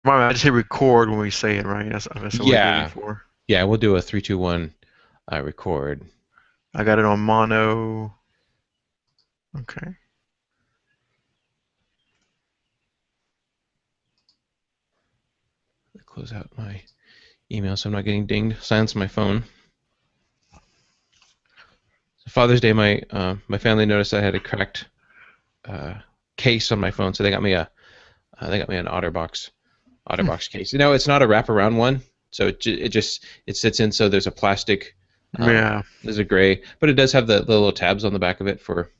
I just hit record when we say it, right? That's what we do Yeah, before. yeah, we'll do a 3, 2, 1 record. I got it on mono. Okay. Close out my email so I'm not getting dinged. Silence my phone. So Father's Day, my family noticed I had a cracked uh, case on my phone, so they got me an OtterBox case. It's not a wraparound one, so it sits in. So there's a plastic, Yeah. there's a gray, but it does have the little tabs on the back of it for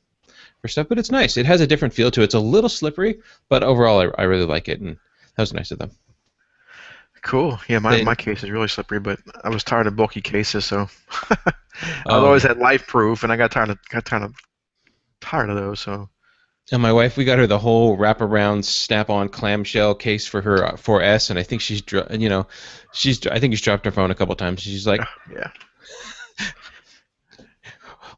stuff. But it's nice. It has a different feel to it. It's a little slippery, but overall I really like it, and that was nice of them. Cool. Yeah, my Then case is really slippery, but I was tired of bulky cases, so I've oh always yeah. had life proof, and I got tired of those. So And my wife, we got her the whole wraparound snap-on clamshell case for her 4S, and I think I think she's dropped her phone a couple times. She's like, yeah.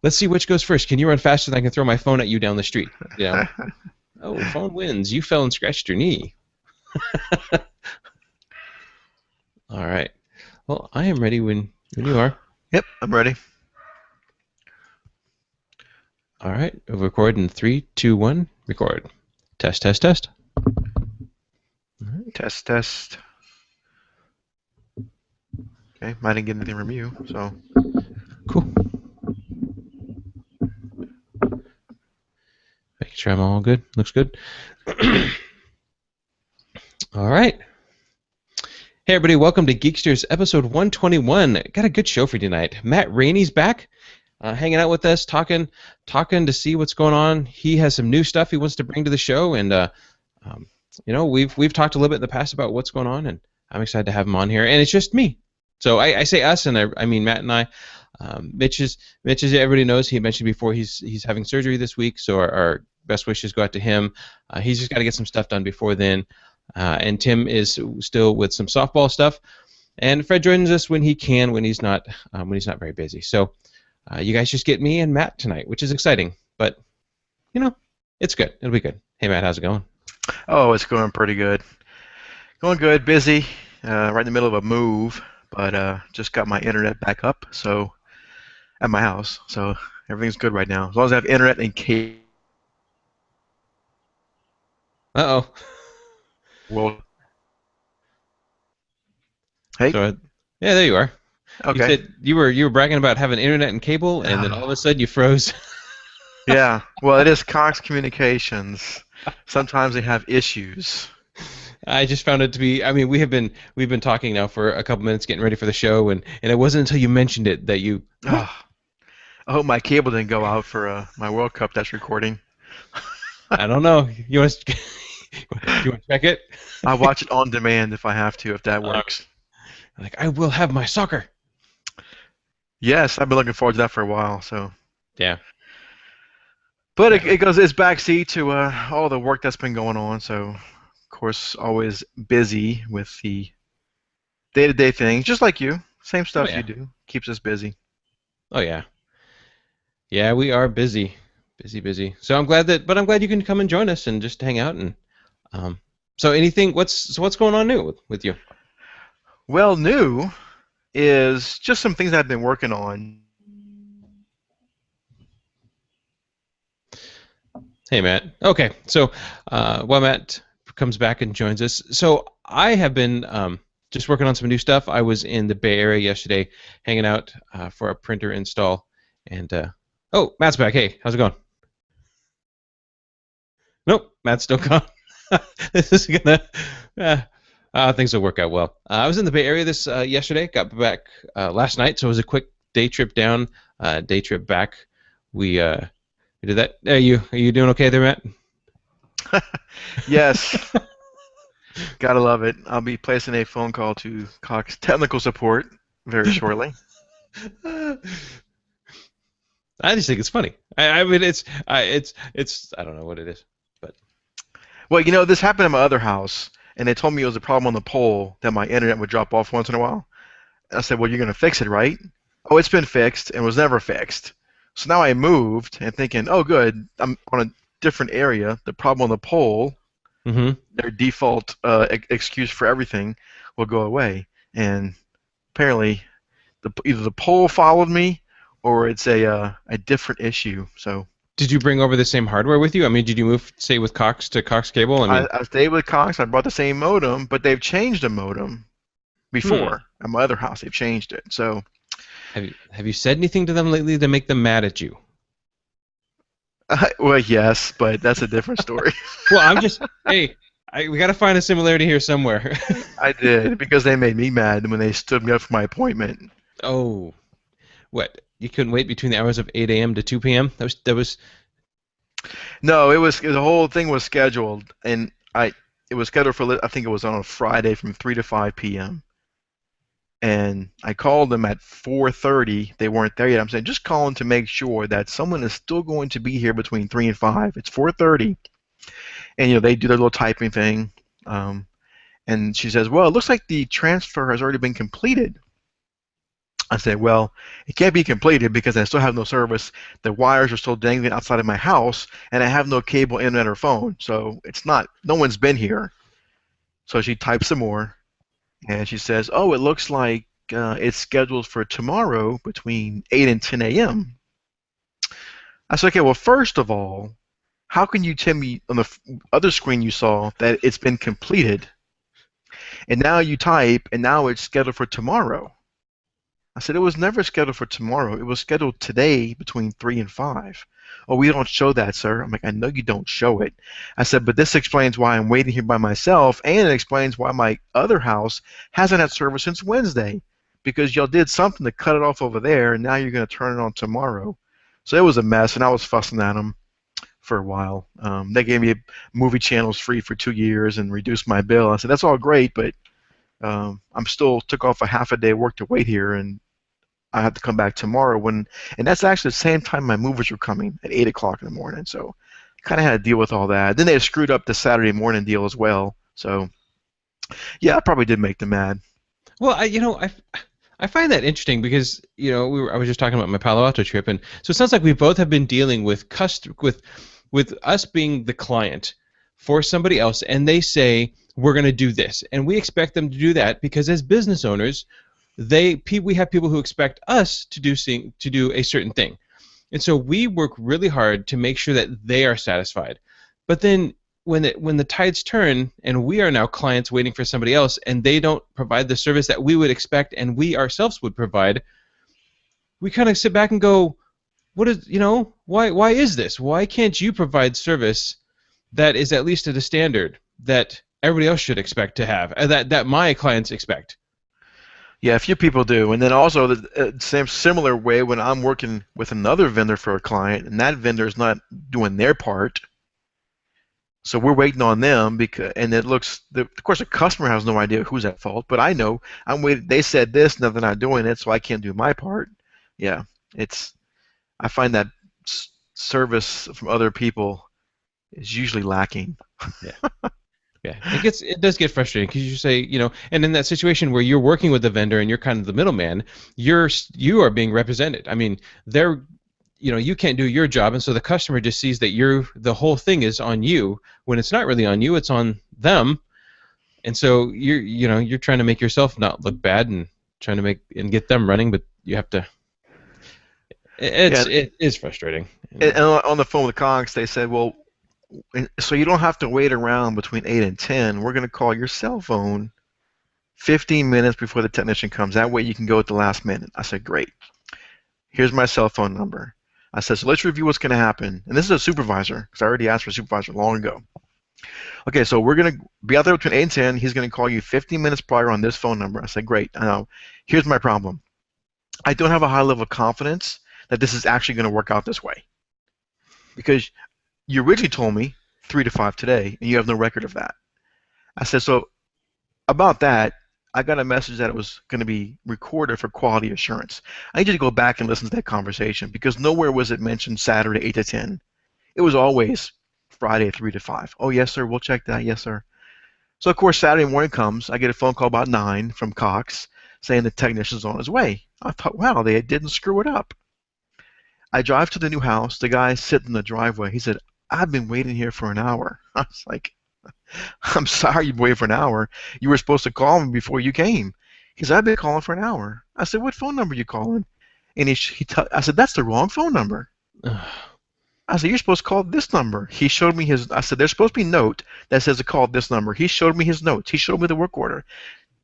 "Let's see which goes first. Can you run faster than I can throw my phone at you down the street?" You know. Oh, phone wins. You fell and scratched your knee. All right. Well, I am ready when you are. Yep, I'm ready. All right. We'll record in 3, 2, 1. Record. Test, test, test. All right. Test, test. Okay, I didn't get anything from you, so Cool. Making sure I'm all good. Looks good. All right. Hey everybody, welcome to Geeksters episode 121. Got a good show for you tonight. Matt Rainey's back, hanging out with us, talking to see what's going on. He has some new stuff he wants to bring to the show, and we've talked a little bit in the past about what's going on, and I'm excited to have him on here. And it's just me, so I say us, and I mean Matt and I. Mitch is everybody knows. He mentioned before he's having surgery this week, so our best wishes go out to him. He's just got to get some stuff done before then. And Tim is still with some softball stuff, and Fred joins us when he can, when he's not very busy. So you guys just get me and Matt tonight, which is exciting. But it's good. It'll be good. Hey Matt, how's it going? oh, it's going pretty good. Going good, busy, right in the middle of a move, but just got my internet back up, so at my house, so everything's good right now. As long as I have internet and cable. Uh oh. Hey, So yeah, there you are. You okay. said you were bragging about having internet and cable, and then all of a sudden you froze. Yeah, well, it is Cox Communications. Sometimes they have issues. I just found it to be. I mean, we've been talking now for a couple minutes, getting ready for the show, and it wasn't until you mentioned it that you. Oh, I hope my cable didn't go out for my World Cup that's recording. I don't know. You want to you want to check it? I'll watch it on demand if I have to, if that Uh, works. like I will have my soccer. Yes, I've been looking forward to that for a while. So, Yeah. but it, Yeah. it goes it's backseat to all the work that's been going on. So, of course, always busy with the day-to-day things, just like you. Same Oh stuff you yeah. do keeps us busy. Oh yeah. Yeah, we are busy, busy, busy. So I'm glad you can come and join us and just hang out and um. What's going on new with you? Well, new is just some things I've been working on. Hey, Matt. Okay, so while Matt comes back and joins us, so I have been just working on some new stuff. I was in the Bay Area yesterday, hanging out for a printer install, and oh, Matt's back. Hey, how's it going? Nope, Matt's still gone. This is gonna. Uh, Things will work out well. I was in the Bay Area this yesterday. Got back last night, so it was a quick day trip down, day trip back. We we did that. Are you doing okay there, Matt? Yes, gotta love it. I'll be placing a phone call to Cox technical support very shortly. I just think it's funny. I mean, it's I don't know what it is, but Well, this happened at my other house, and they told me it was a problem on the pole that my internet would drop off once in a while. I said, well, you're going to fix it, right? Oh, it's been fixed and was never fixed. So now I moved and thinking, oh, good, I'm on a different area. The problem on the pole Mm-hmm. their default excuse for everything will go away. And apparently, either the pole followed me or it's a different issue. So Did you bring over the same hardware with you? I mean, did you move, say, with Cox to Cox cable? I I, mean, I stayed with Cox. I brought the same modem, but they've changed the modem hmm. before at my other house. They've changed it. So, Have you said anything to them lately to make them mad at you? well, yes, but that's a different story. Well, I'm just hey, we got to find a similarity here somewhere. I did because they made me mad when they stood me up for my appointment. Oh, what? You couldn't wait between the hours of 8 a.m. to 2 p.m. That was. No, it was the whole thing was scheduled, and it was scheduled for I think it was on a Friday from 3 to 5 p.m. And I called them at 4:30. They weren't there yet. I'm saying just calling to make sure that someone is still going to be here between 3 and 5. It's 4:30, and they do their little typing thing. Um, and she says, "Well, it looks like the transfer has already been completed." I said, "Well, it can't be completed because I still have no service. The wires are still dangling outside of my house, and I have no cable, internet, or phone. So it's not. No one's been here." So she types some more, and she says, "Oh, it looks like it's scheduled for tomorrow between 8 and 10 a.m." I said, "Okay, well, first of all, how can you tell me on the other screen you saw that it's been completed, and now you type, and now it's scheduled for tomorrow?" I said, "It was never scheduled for tomorrow. It was scheduled today between 3 and 5. "Oh, we don't show that, sir." I'm like, "I know you don't show it." I said, "But this explains why I'm waiting here by myself, and it explains why my other house hasn't had service since Wednesday, because y'all did something to cut it off over there, and now you're going to turn it on tomorrow." So it was a mess, and I was fussing at them for a while. They gave me movie channels free for 2 years and reduced my bill. I said, "That's all great, but I'm still took off a half a day work to wait here, and I have to come back tomorrow." And that's actually the same time my movers were coming at 8 o'clock in the morning. So kind of had to deal with all that. Then they screwed up the Saturday morning deal as well. So yeah, I probably did make them mad. Well, I find that interesting because I was just talking about my Palo Alto trip, and so it sounds like we both have been dealing with with us being the client for somebody else, and they say we're going to do this, and we expect them to do that because as business owners, we have people who expect us to do a certain thing, and so we work really hard to make sure that they are satisfied. But then when the tides turn and we are now clients waiting for somebody else and they don't provide the service that we would expect and we ourselves would provide, we kind of sit back and go, what is, why is this? Why can't you provide service that is at least at a standard that everybody else should expect to have, that my clients expect? Yeah, a few people do. And then also the same similar way when I'm working with another vendor for a client and that vendor is not doing their part. So we're waiting on them because, and it looks, of course, the customer has no idea who's at fault, but I know I'm waiting. They said this, now they're not doing it, so I can't do my part. Yeah, it's. I find that service from other people is usually lacking. Yeah. Yeah, it does get frustrating because you say, and in that situation where you're working with the vendor and you're kind of the middleman, you are being represented. I mean, you can't do your job, and so the customer just sees that the whole thing is on you when it's not really on you, it's on them, and so you're trying to make yourself not look bad and trying to make and get them running, but you have to. Yeah, It is frustrating. and on the phone with Cox, they said, "Well, so you don't have to wait around between 8 and 10. We're going to call your cell phone 15 minutes before the technician comes. That way you can go at the last minute." I said, "Great. Here's my cell phone number." I said, "So let's review what's going to happen." And this is a supervisor, because I already asked for a supervisor long ago. "Okay, so we're going to be out there between 8 and 10. He's going to call you 15 minutes prior on this phone number." I said, "Great. Here's my problem. I don't have a high level of confidence that this is actually going to work out this way. Because you originally told me 3 to 5 today, and you have no record of that." I said, "So about that, I got a message that it was going to be recorded for quality assurance. I need you to go back and listen to that conversation because nowhere was it mentioned Saturday 8 to 10. It was always Friday 3 to 5. Oh, yes, sir. We'll check that. Yes, sir." So, of course, Saturday morning comes. I get a phone call about 9 from Cox saying the technician's on his way. I thought, wow, they didn't screw it up. I drive to the new house. The guy sitting in the driveway. He said, "I've been waiting here for an hour." I was like, I'm sorry you waited for an hour. You were supposed to call me before you came. He said, I've been calling for an hour. I said, what phone number are you calling? And I said, that's the wrong phone number. I said, you're supposed to call this number. He showed me his, I said, there's supposed to be a note that says to call this number. He showed me his notes. He showed me the work order.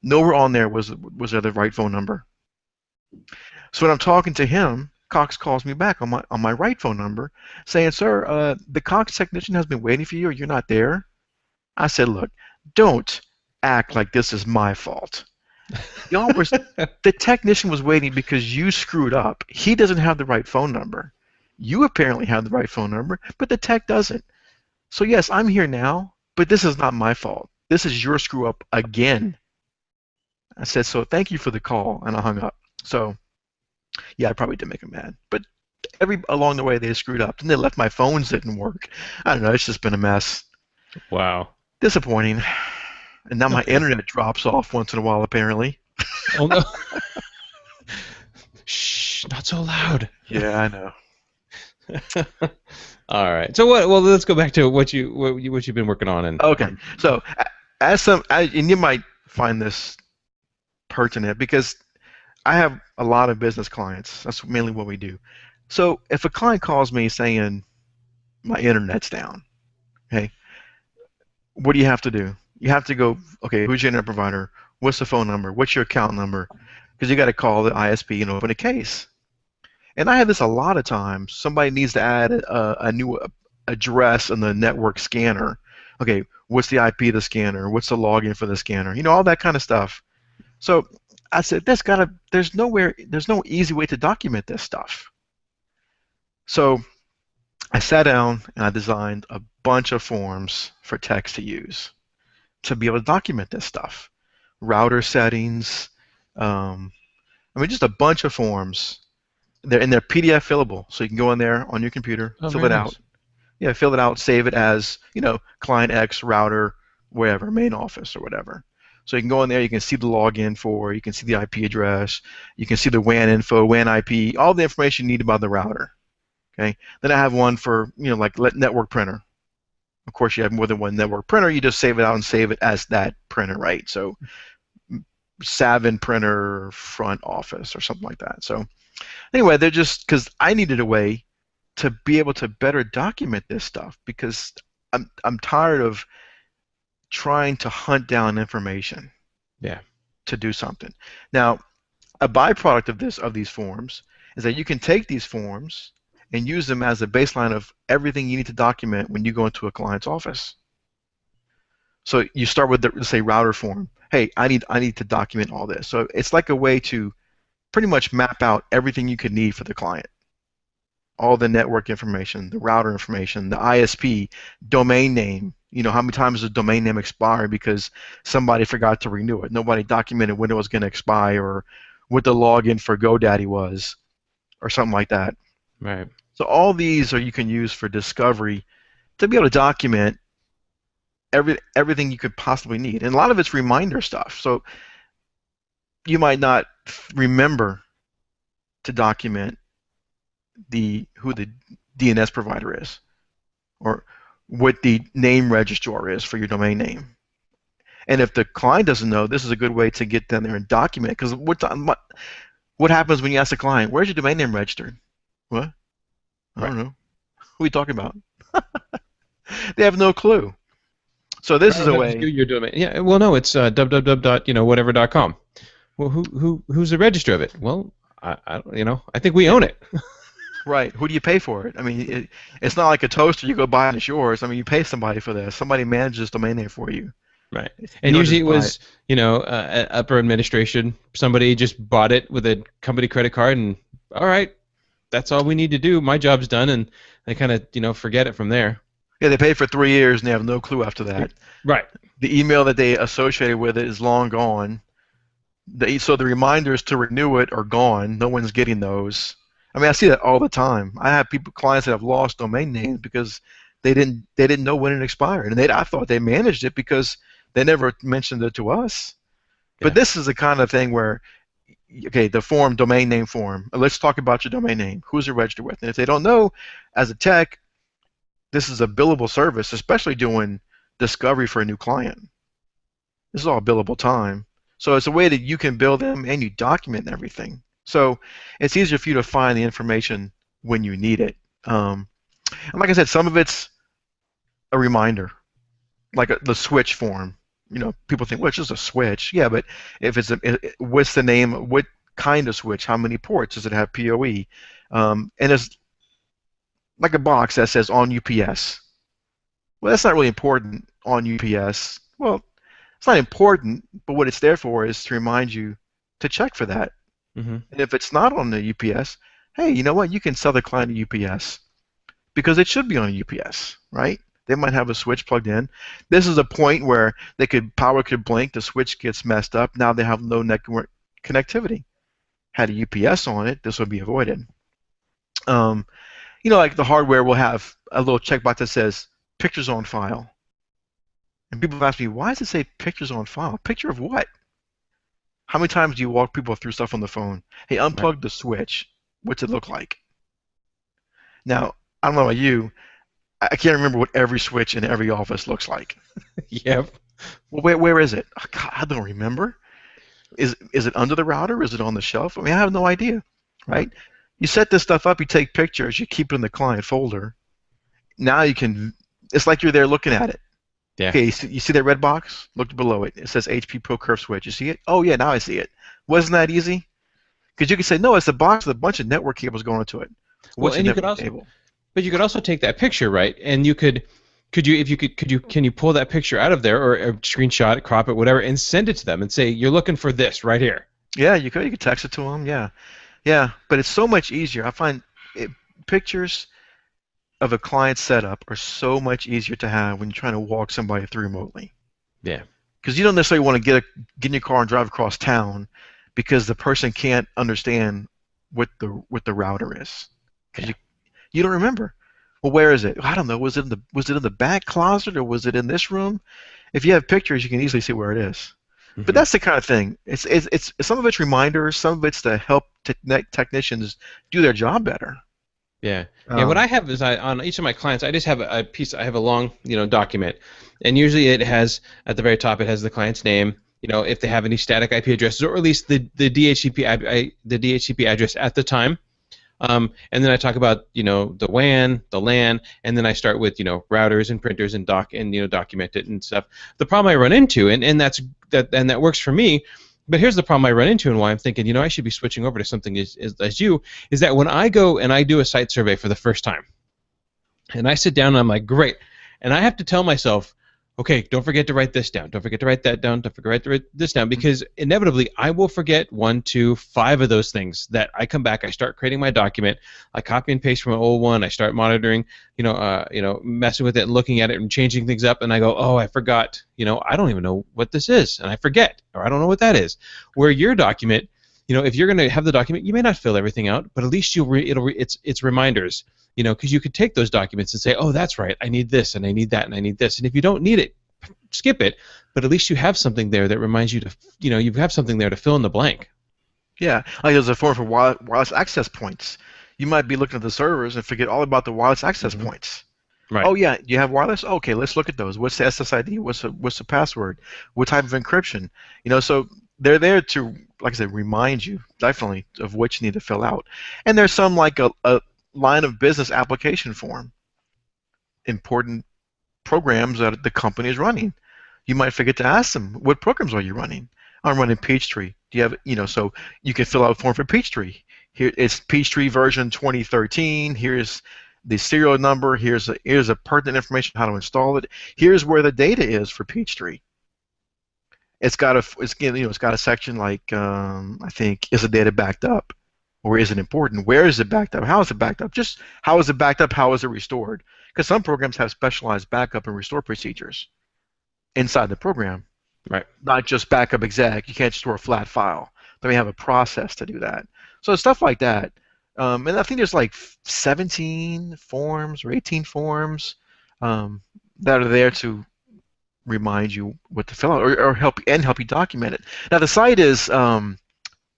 Nowhere on there was there the right phone number. So when I'm talking to him, Cox calls me back on my right phone number saying, sir, the Cox technician has been waiting for you or you're not there. I said, look, don't act like this is my fault. Y'all were, the technician was waiting because you screwed up. He doesn't have the right phone number. You apparently have the right phone number, but the tech doesn't. So yes, I'm here now, but this is not my fault. This is your screw up again. I said, so thank you for the call, and I hung up. So yeah, I probably did make him mad. But along the way they screwed up. And they left my phones didn't work. I don't know, it's just been a mess. Wow. Disappointing. And now my internet drops off once in a while apparently. Oh no. Shh, not so loud. Yeah, I know. All right. So what? Well, let's go back to what you've been working on. And Okay. So and you might find this pertinent because I have a lot of business clients. That's mainly what we do. So if a client calls me saying my internet's down, okay, what do you have to do? You have to go, okay, who's your internet provider? What's the phone number? What's your account number? Because you got to call the ISP and open a case. And I have this a lot of times. Somebody needs to add a new address in the network scanner. Okay, what's the IP of the scanner? What's the login for the scanner? You know, all that kind of stuff. So I said, there's no easy way to document this stuff. So I sat down and I designed a bunch of forms for techs to use to be able to document this stuff. Router settings, just a bunch of forms. They're PDF fillable, so you can go in there on your computer, oh, fill very it out. nice. Yeah, fill it out, save it as, client X, router, wherever, main office or whatever. So you can go in there, you can see the login for, you can see the IP address, you can see the WAN info, WAN IP, all the information you need about the router. Okay. Then I have one for, like network printer. Of course, you have more than one network printer. You just save it out and save it as that printer, right? So Savin printer front office or something like that. So anyway, they're just because I needed a way to be able to better document this stuff because I'm tired of trying to hunt down information. Yeah. To do something. Now, a byproduct of these forms is that you can take these forms and use them as a baseline of everything you need to document when you go into a client's office. So you start with the, say, router form. Hey, I need to document all this. So it's like a way to pretty much map out everything you could need for the client. All the network information, the router information, the ISP, domain name. How many times does a domain name expire because somebody forgot to renew it? Nobody documented when it was going to expire or what the login for GoDaddy was or something like that. Right. So all these you can use for discovery to be able to document everything you could possibly need. And a lot of it's reminder stuff. So you might not remember to document who the DNS provider is or what the name registrar is for your domain name. And if the client doesn't know, this is a good way to get them there and document it. Because what happens when you ask the client, where's your domain name registered? What? I don't know. Who are you talking about? They have no clue. So this is a way. Your domain. Yeah. Well, no, it's www.whatever.com. Well, who's the registrar of it? Well, I think we own it. Right. Who do you pay for it? I mean, it's not like a toaster you go buy and it's yours. I mean, you pay somebody for this. Somebody manages domain name for you. Right. And usually it was, upper administration. Somebody just bought it with a company credit card and, all right, that's all we need to do. My job's done, and they kind of, forget it from there. Yeah, they pay for 3 years and they have no clue after that. Right. The email that they associated with it is long gone. So the reminders to renew it are gone. No one's getting those. I mean, I see that all the time. I have clients that have lost domain names because they didn't know when it expired, and I thought they managed it because they never mentioned it to us. Yeah. But this is the kind of thing where, okay, the form, domain name form. Let's talk about your domain name. Who's it registered with? And if they don't know, as a tech, this is a billable service, especially doing discovery for a new client. This is all billable time. So it's a way that you can bill them and you document everything. So it's easier for you to find the information when you need it. And like I said, some of it's a reminder, like the switch form. People think, well, it's just a switch. Yeah, but if what's the name? What kind of switch? How many ports? Does it have PoE? And it's like a box that says on UPS. Well, that's not really important on UPS. Well, it's not important, but what it's there for is to remind you to check for that. Hmm. And if it's not on the UPS, hey, you know what? You can sell the client a UPS because it should be on a UPS, right? They might have a switch plugged in. This is a point where power could blink, the switch gets messed up. Now they have no network connectivity. Had a UPS on it, this would be avoided. Um, like the hardware will have a little checkbox that says pictures on file. And people have asked me, why does it say pictures on file? Picture of what? How many times do you walk people through stuff on the phone? Hey, Right. unplug the switch. What's it look like? Now, I don't know about you. I can't remember what every switch in every office looks like. Yep. Well, where is it? Oh, God, I don't remember. Is it under the router? Is it on the shelf? I mean, I have no idea, Yep. right? You set this stuff up, you take pictures, you keep it in the client folder. Now you can. It's like you're there looking at it. Yeah. Okay, you see that red box? Look below it. It says HP Pro Curve Switch. You see it? Oh yeah, now I see it. Wasn't that easy? Because you could say, no, it's a box with a bunch of network cables going into it. Well, What's a and you could network also, cable? but you could also take that picture, right? And could you, if you could you, can you pull that picture out of there or screenshot it, crop it, whatever, and send it to them and say, you're looking for this right here. Yeah, you could. You could text it to them. Yeah, yeah. But it's so much easier. I find it, pictures of a client setup are so much easier to have when you're trying to walk somebody through remotely. Yeah. Because you don't necessarily want to get in your car and drive across town because the person can't understand what the router is. Because Yeah. you don't remember. Well, where is it? I don't know. Was it in the back closet or was it in this room? If you have pictures, you can easily see where it is. But Hmm. that's the kind of thing. It's some of it's reminders, some of it's to help technicians do their job better. Yeah. Yeah. What Um, I have is on each of my clients, I just have a piece. I have a long, document, and usually it has at the very top it has the client's name. If they have any static IP addresses, or at least the DHCP address at the time. And then I talk about the WAN, the LAN, and then I start with routers and printers and document it and stuff. The problem I run into, and that works for me, but here's the problem I run into and why I'm thinking I should be switching over to something as you is that when I go and I do a site survey for the first time, and I sit down and I'm like, great. And I have to tell myself, okay, don't forget to write this down. Don't forget to write that down. Don't forget to write this down because inevitably I will forget one, two, five of those things that I come back, I start creating my document, I copy and paste from an old one, I start monitoring, messing with it and looking at it and changing things up, and I go, oh, I forgot, I don't even know what this is, and I forget, or I don't know what that is. Where your document, if you're going to have the document, you may not fill everything out, but at least it's reminders because you could take those documents and say, oh, that's right, I need this, and I need that, and I need this. And if you don't need it, skip it. But at least you have something there that reminds you to, you have something there to fill in the blank. yeah, like there's a form for wireless access points. You might be looking at the servers and forget all about the wireless access Hmm. points. Right. Oh yeah, you have wireless. Okay, let's look at those. What's the SSID? What's the password? What type of encryption? So they're there to, like I said, remind you definitely of what you need to fill out. And there's some like a line of business application form, important programs that the company is running. You might forget to ask them, what programs are you running? I'm running Peachtree. Do you have, so you can fill out a form for Peachtree. Here it's Peachtree version 2013. Here's the serial number. Here's a pertinent information how to install it. Here's where the data is for Peachtree. It's got a section like I think, is the data backed up or is it important? Where is it backed up? How is it backed up? Just how is it backed up? How is it restored? Because some programs have specialized backup and restore procedures inside the program, Right. not just backup exec. You can't store a flat file. Then we have a process to do that. So stuff like that. And I think there's like 17 forms or 18 forms that are there to remind you what to fill out or help you document it. Now the site is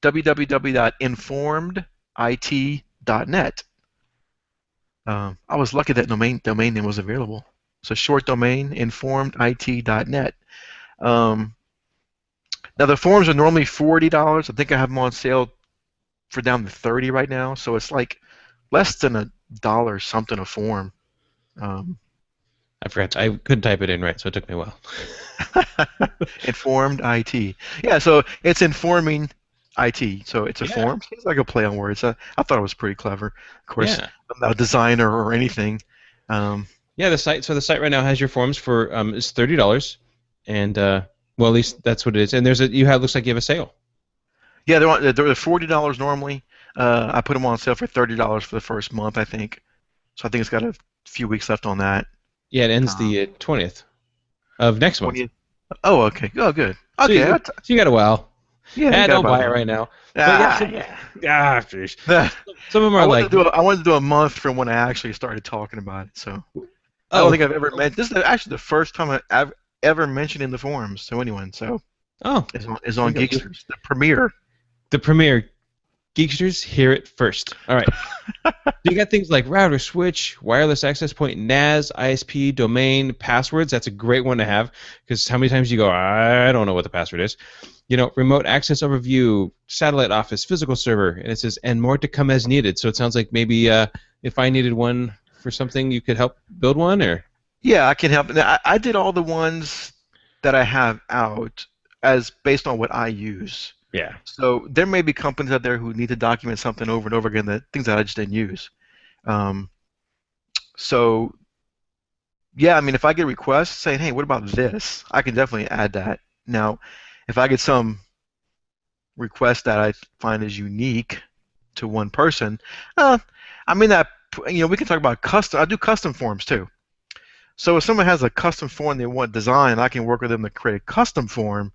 www.informedit.net. I was lucky that domain name was available. So short domain, informedit.net. Um, Now the forms are normally $40. I think I have them on sale for down to 30 right now. So it's like less than a dollar something a form. Um, I forgot. I couldn't type it in right, so it took me a while. Informed IT. Yeah, so it's informing IT. So it's a Yeah. form. It's like a play on words. I thought it was pretty clever. Of course, Yeah. I'm not a designer or anything. Um, Yeah, the site. So the site right now has your forms for is $30, and well, at least that's what it is. And there's a you have looks like you have a sale. yeah, they're $40 normally. I put them on sale for $30 for the first month, I think. So I think it's got a few weeks left on that. Yeah, it ends Um, the 20th of next month. 20. Oh, okay. Oh, good. So Okay. you got a while. Yeah, you Ah, got don't about a buy it month. right now. But yeah, Ah, yeah. jeez. Some of them I are wanted to like, do I wanted to do a month from when I actually started talking about it. So I don't think oh, I've ever mentioned. This is actually the first time I've ever mentioned in the forums to anyone. So oh, it's there on you go. Geeksters, the premiere. The premiere Geeksters hear it first. All right. So you got things like router, switch, wireless access point, NAS, ISP, domain, passwords. That's a great one to have because how many times you go, I don't know what the password is. Remote access overview, satellite office, physical server, and it says, and more to come as needed. So it sounds like maybe if I needed one for something, you could help build one, or Yeah, I can help. Now, I did all the ones that I have out as based on what I use. yeah. So there may be companies out there who need to document something over and over again, that things that I just didn't use. Um, so yeah, I mean, if I get requests saying, "Hey, what about this?" I can definitely add that. Now, if I get some request that I find is unique to one person, uh, I mean that we can talk about custom. I do custom forms too. So if someone has a custom form they want designed, I can work with them to create a custom form.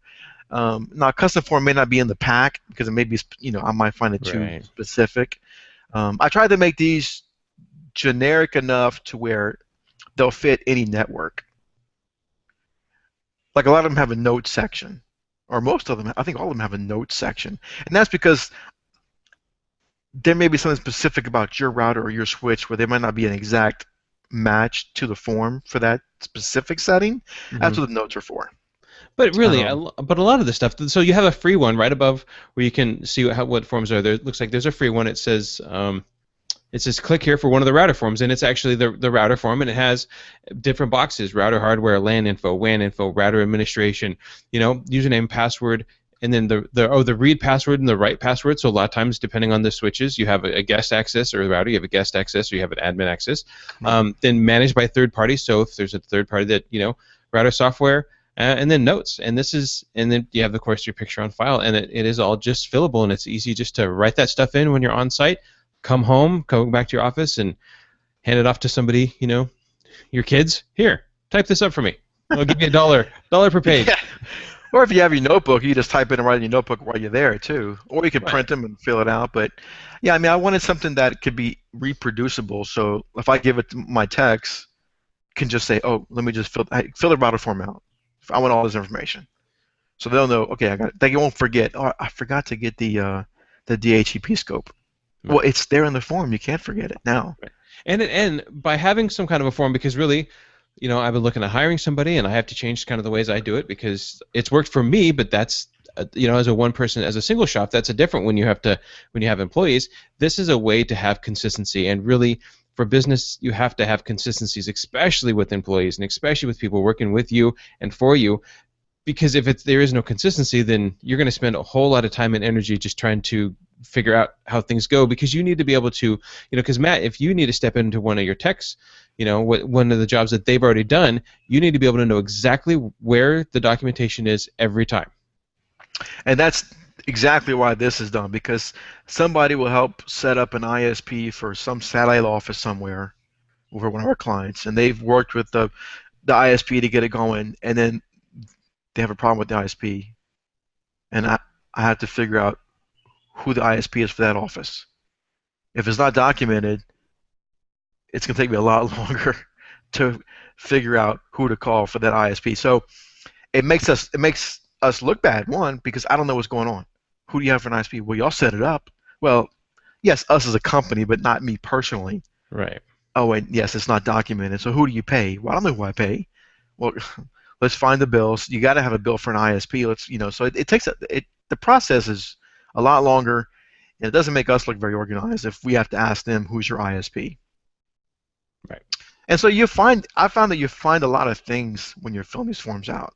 Now, a custom form may not be in the pack because it may be, I might find it too Right. specific. I tried to make these generic enough to where they'll fit any network. Like a lot of them have a notes section, or most of them, I think all of them have a notes section, and that's because there may be something specific about your router or your switch where there might not be an exact match to the form for that specific setting. Hmm. That's what the notes are for. But really, Um, but a lot of the stuff. So you have a free one right above where you can see what forms are there. It looks like there's a free one. It says click here for one of the router forms, and it's actually the router form, and it has different boxes: router hardware, LAN info, WAN info, router administration, username, password, and then the read password and the write password. So a lot of times, depending on the switches, you have a guest access or the router, you have a guest access or you have an admin access. Then managed by third parties. So if there's a third party that router software. And then notes, and then you have, of course, your picture on file, and it is all just fillable, and it's easy just to write that stuff in when you're on site, come home, go back to your office, and hand it off to somebody, your kids. Here, type this up for me. I'll give you $1 per page. yeah. Or if you have your notebook, you just type it and write in your notebook while you're there too. Or you can Right. print them and fill it out. But yeah, I mean, I wanted something that could be reproducible. So if I give it to my text, can just say, "Oh, let me just fill the router form out. I want all this information." So they'll know. Okay, I got it. They won't forget. Oh, I forgot to get the DHCP scope. Well, Right. it's there in the form. You can't forget it now. Right. And by having some kind of a form, because really, I've been looking at hiring somebody, and I have to change kind of the ways I do it because it's worked for me, but that's as a one person, as a single shop, that's a different when you have employees. This is a way to have consistency, and really for business, you have to have consistencies, especially with employees and especially with people working with you and for you, because if there is no consistency, then you're going to spend a whole lot of time and energy just trying to figure out how things go, because you need to be able to, because Matt, if you need to step into one of your techs, one of the jobs that they've already done, you need to be able to know exactly where the documentation is every time. And that's exactly why this is done, because somebody will help set up an ISP for some satellite office somewhere for one of our clients, and they've worked with the ISP to get it going, and then they have a problem with the ISP, and I have to figure out who the ISP is for that office. If it's not documented, it's going to take me a lot longer to figure out who to call for that ISP. So it makes us look bad, one, because I don't know what's going on. Who do you have for an ISP? Well, y'all set it up. Well, yes, us as a company, but not me personally. Right. Oh, and yes, it's not documented. So who do you pay? Well, I don't know who I pay. Well, let's find the bills. You got to have a bill for an ISP. So it takes the process is a lot longer, and it doesn't make us look very organized if we have to ask them who's your ISP. Right. And so I found that you find a lot of things when you're filling these forms out.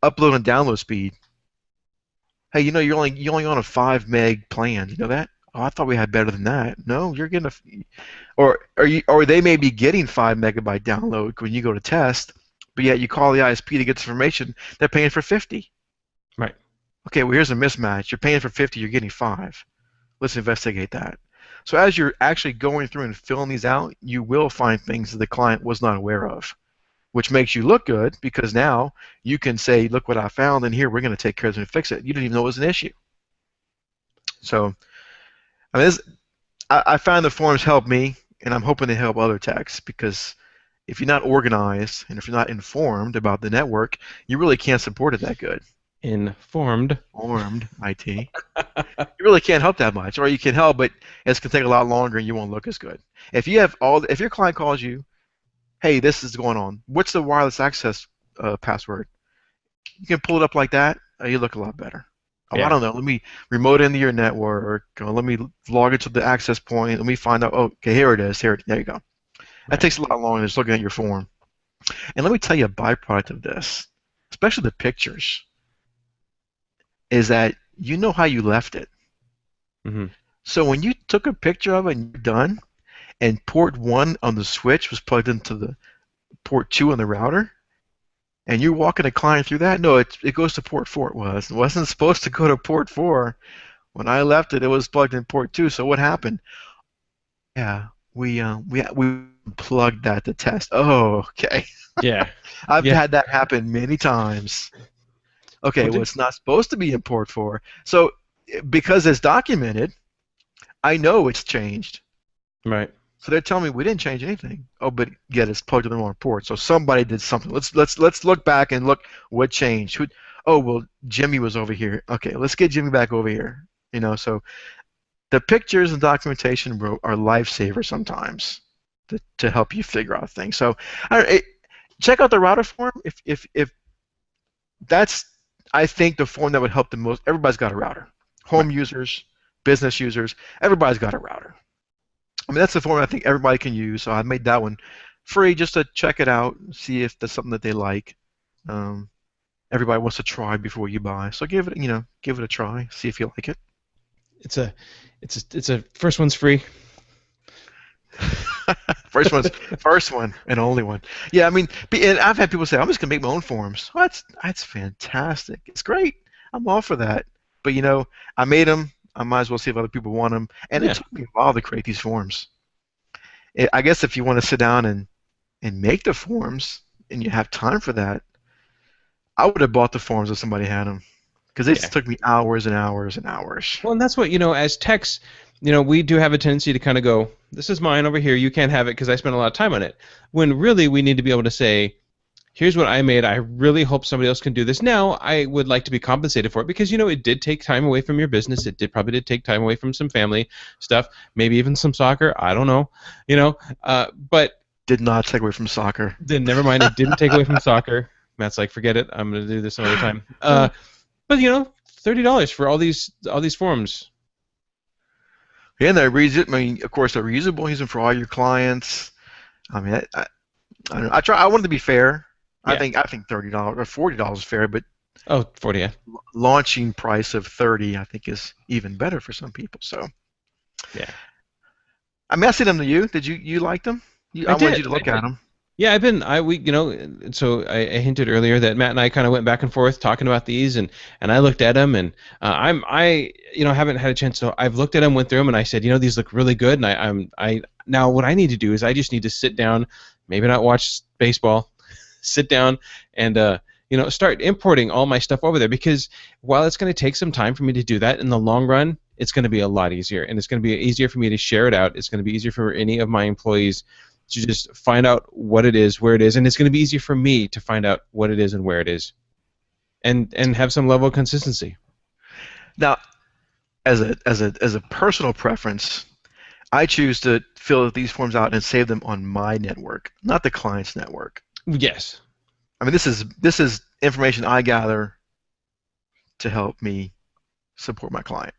Upload and download speed. Hey, you're only on a 5 meg plan. You know that? Oh, I thought we had better than that. No, you're getting or they may be getting 5 megabyte download when you go to test, but yet you call the ISP to get this information. They're paying for 50. Right. Okay, well here's a mismatch. You're paying for 50. You're getting 5. Let's investigate that. So as you're actually going through and filling these out, you will find things that the client was not aware of, which makes you look good because now you can say, look what I found, and here we're going to take care of it and fix it. You didn't even know it was an issue. So I mean, I found the forums help me, and I'm hoping they help other techs because if you're not organized and if you're not informed about the network, you really can't support it that good. Informed. Informed IT, you really can't help that much, or you can help, but it's going to take a lot longer and you won't look as good. If your client calls you, hey, this is going on. What's the wireless access password? You can pull it up like that. You look a lot better. Oh, I Yeah. don't know. Let me remote into your network. Let me log into the access point. Let me find out. Oh, okay, here it is. There you go. That Right. takes a lot longer than just looking at your form. And let me tell you a byproduct of this, especially the pictures, is that you know how you left it. Mm-hmm. So when you took a picture of it and you're done, and port 1 on the switch was plugged into the port 2 on the router, and you're walking a client through that, no, it goes to port 4. It wasn't supposed to go to port 4. When I left it, it was plugged in port 2. So what happened? Yeah, we plugged that to test. Oh, okay. Yeah. I've Yeah. had that happen many times. Okay, Well, well, dude. it's not supposed to be in port 4. So because it's documented, I know it's changed. Right. So they're telling me we didn't change anything. Oh, but yet it's plugged in the wrong port. So somebody did something. Let's look back and look what changed. Oh, well, Jimmy was over here. Okay, let's get Jimmy back over here. So the pictures and documentation are lifesavers sometimes to help you figure out things. So check out the router form. If that's, I think, the form that would help the most. Everybody's got a router. Right. Home users, business users, everybody's got a router. I mean, that's the form I think everybody can use. So I made that one free just to check it out, see if there's something that they like. Um, Everybody wants to try before you buy, so give it a try, see if you like it. It's a, it's a first one's free. First one and only one. Yeah, I mean, and I've had people say, "I'm just gonna make my own forms." Well, that's fantastic. It's great. I'm all for that. But I made them. I might as well see if other people want them. And it Yeah. took me a while to create these forms. I guess if you want to sit down and make the forms and you have time for that, I would have bought the forms if somebody had them because it Yeah. took me hours and hours and hours. Well, and that's what, as techs, we do have a tendency to kind of go, this is mine over here, you can't have it because I spent a lot of time on it. When really we need to be able to say, here's what I made. I really hope somebody else can do this. Now, I would like to be compensated for it because, it did take time away from your business. It probably did take time away from some family stuff, maybe even some soccer. I don't know, but Did not take away from soccer. then never mind. It didn't take away from soccer. Matt's like, forget it. I'm going to do this some other time. But $30 for all these forms. Yeah, and I mean, of course, they're reusable. Use them for all your clients. I mean, I don't know. I try. I wanted to be fair. Yeah. I think $30 or $40 is fair, but Oh, 40. Yeah. launching price of 30, I think, is even better for some people. So, Yeah. I mean, I sent them to you. Did you like them? I I wanted did. you to I look at did. them. Yeah, so I hinted earlier that Matt and I kind of went back and forth talking about these, and I looked at them, and haven't had a chance. So I've looked at them, went through them, and I said, these look really good, and I now what I need to do is I just need to sit down, maybe not watch baseball, sit down and start importing all my stuff over there because while it's going to take some time for me to do that in the long run, it's going to be a lot easier, and it's going to be easier for me to share it out. It's going to be easier for any of my employees to just find out what it is, where it is, and it's going to be easier for me to find out what it is and where it is, and have some level of consistency. Now, as a personal preference, I choose to fill these forms out and save them on my network, not the client's network. Yes. I mean, this is information I gather to help me support my client.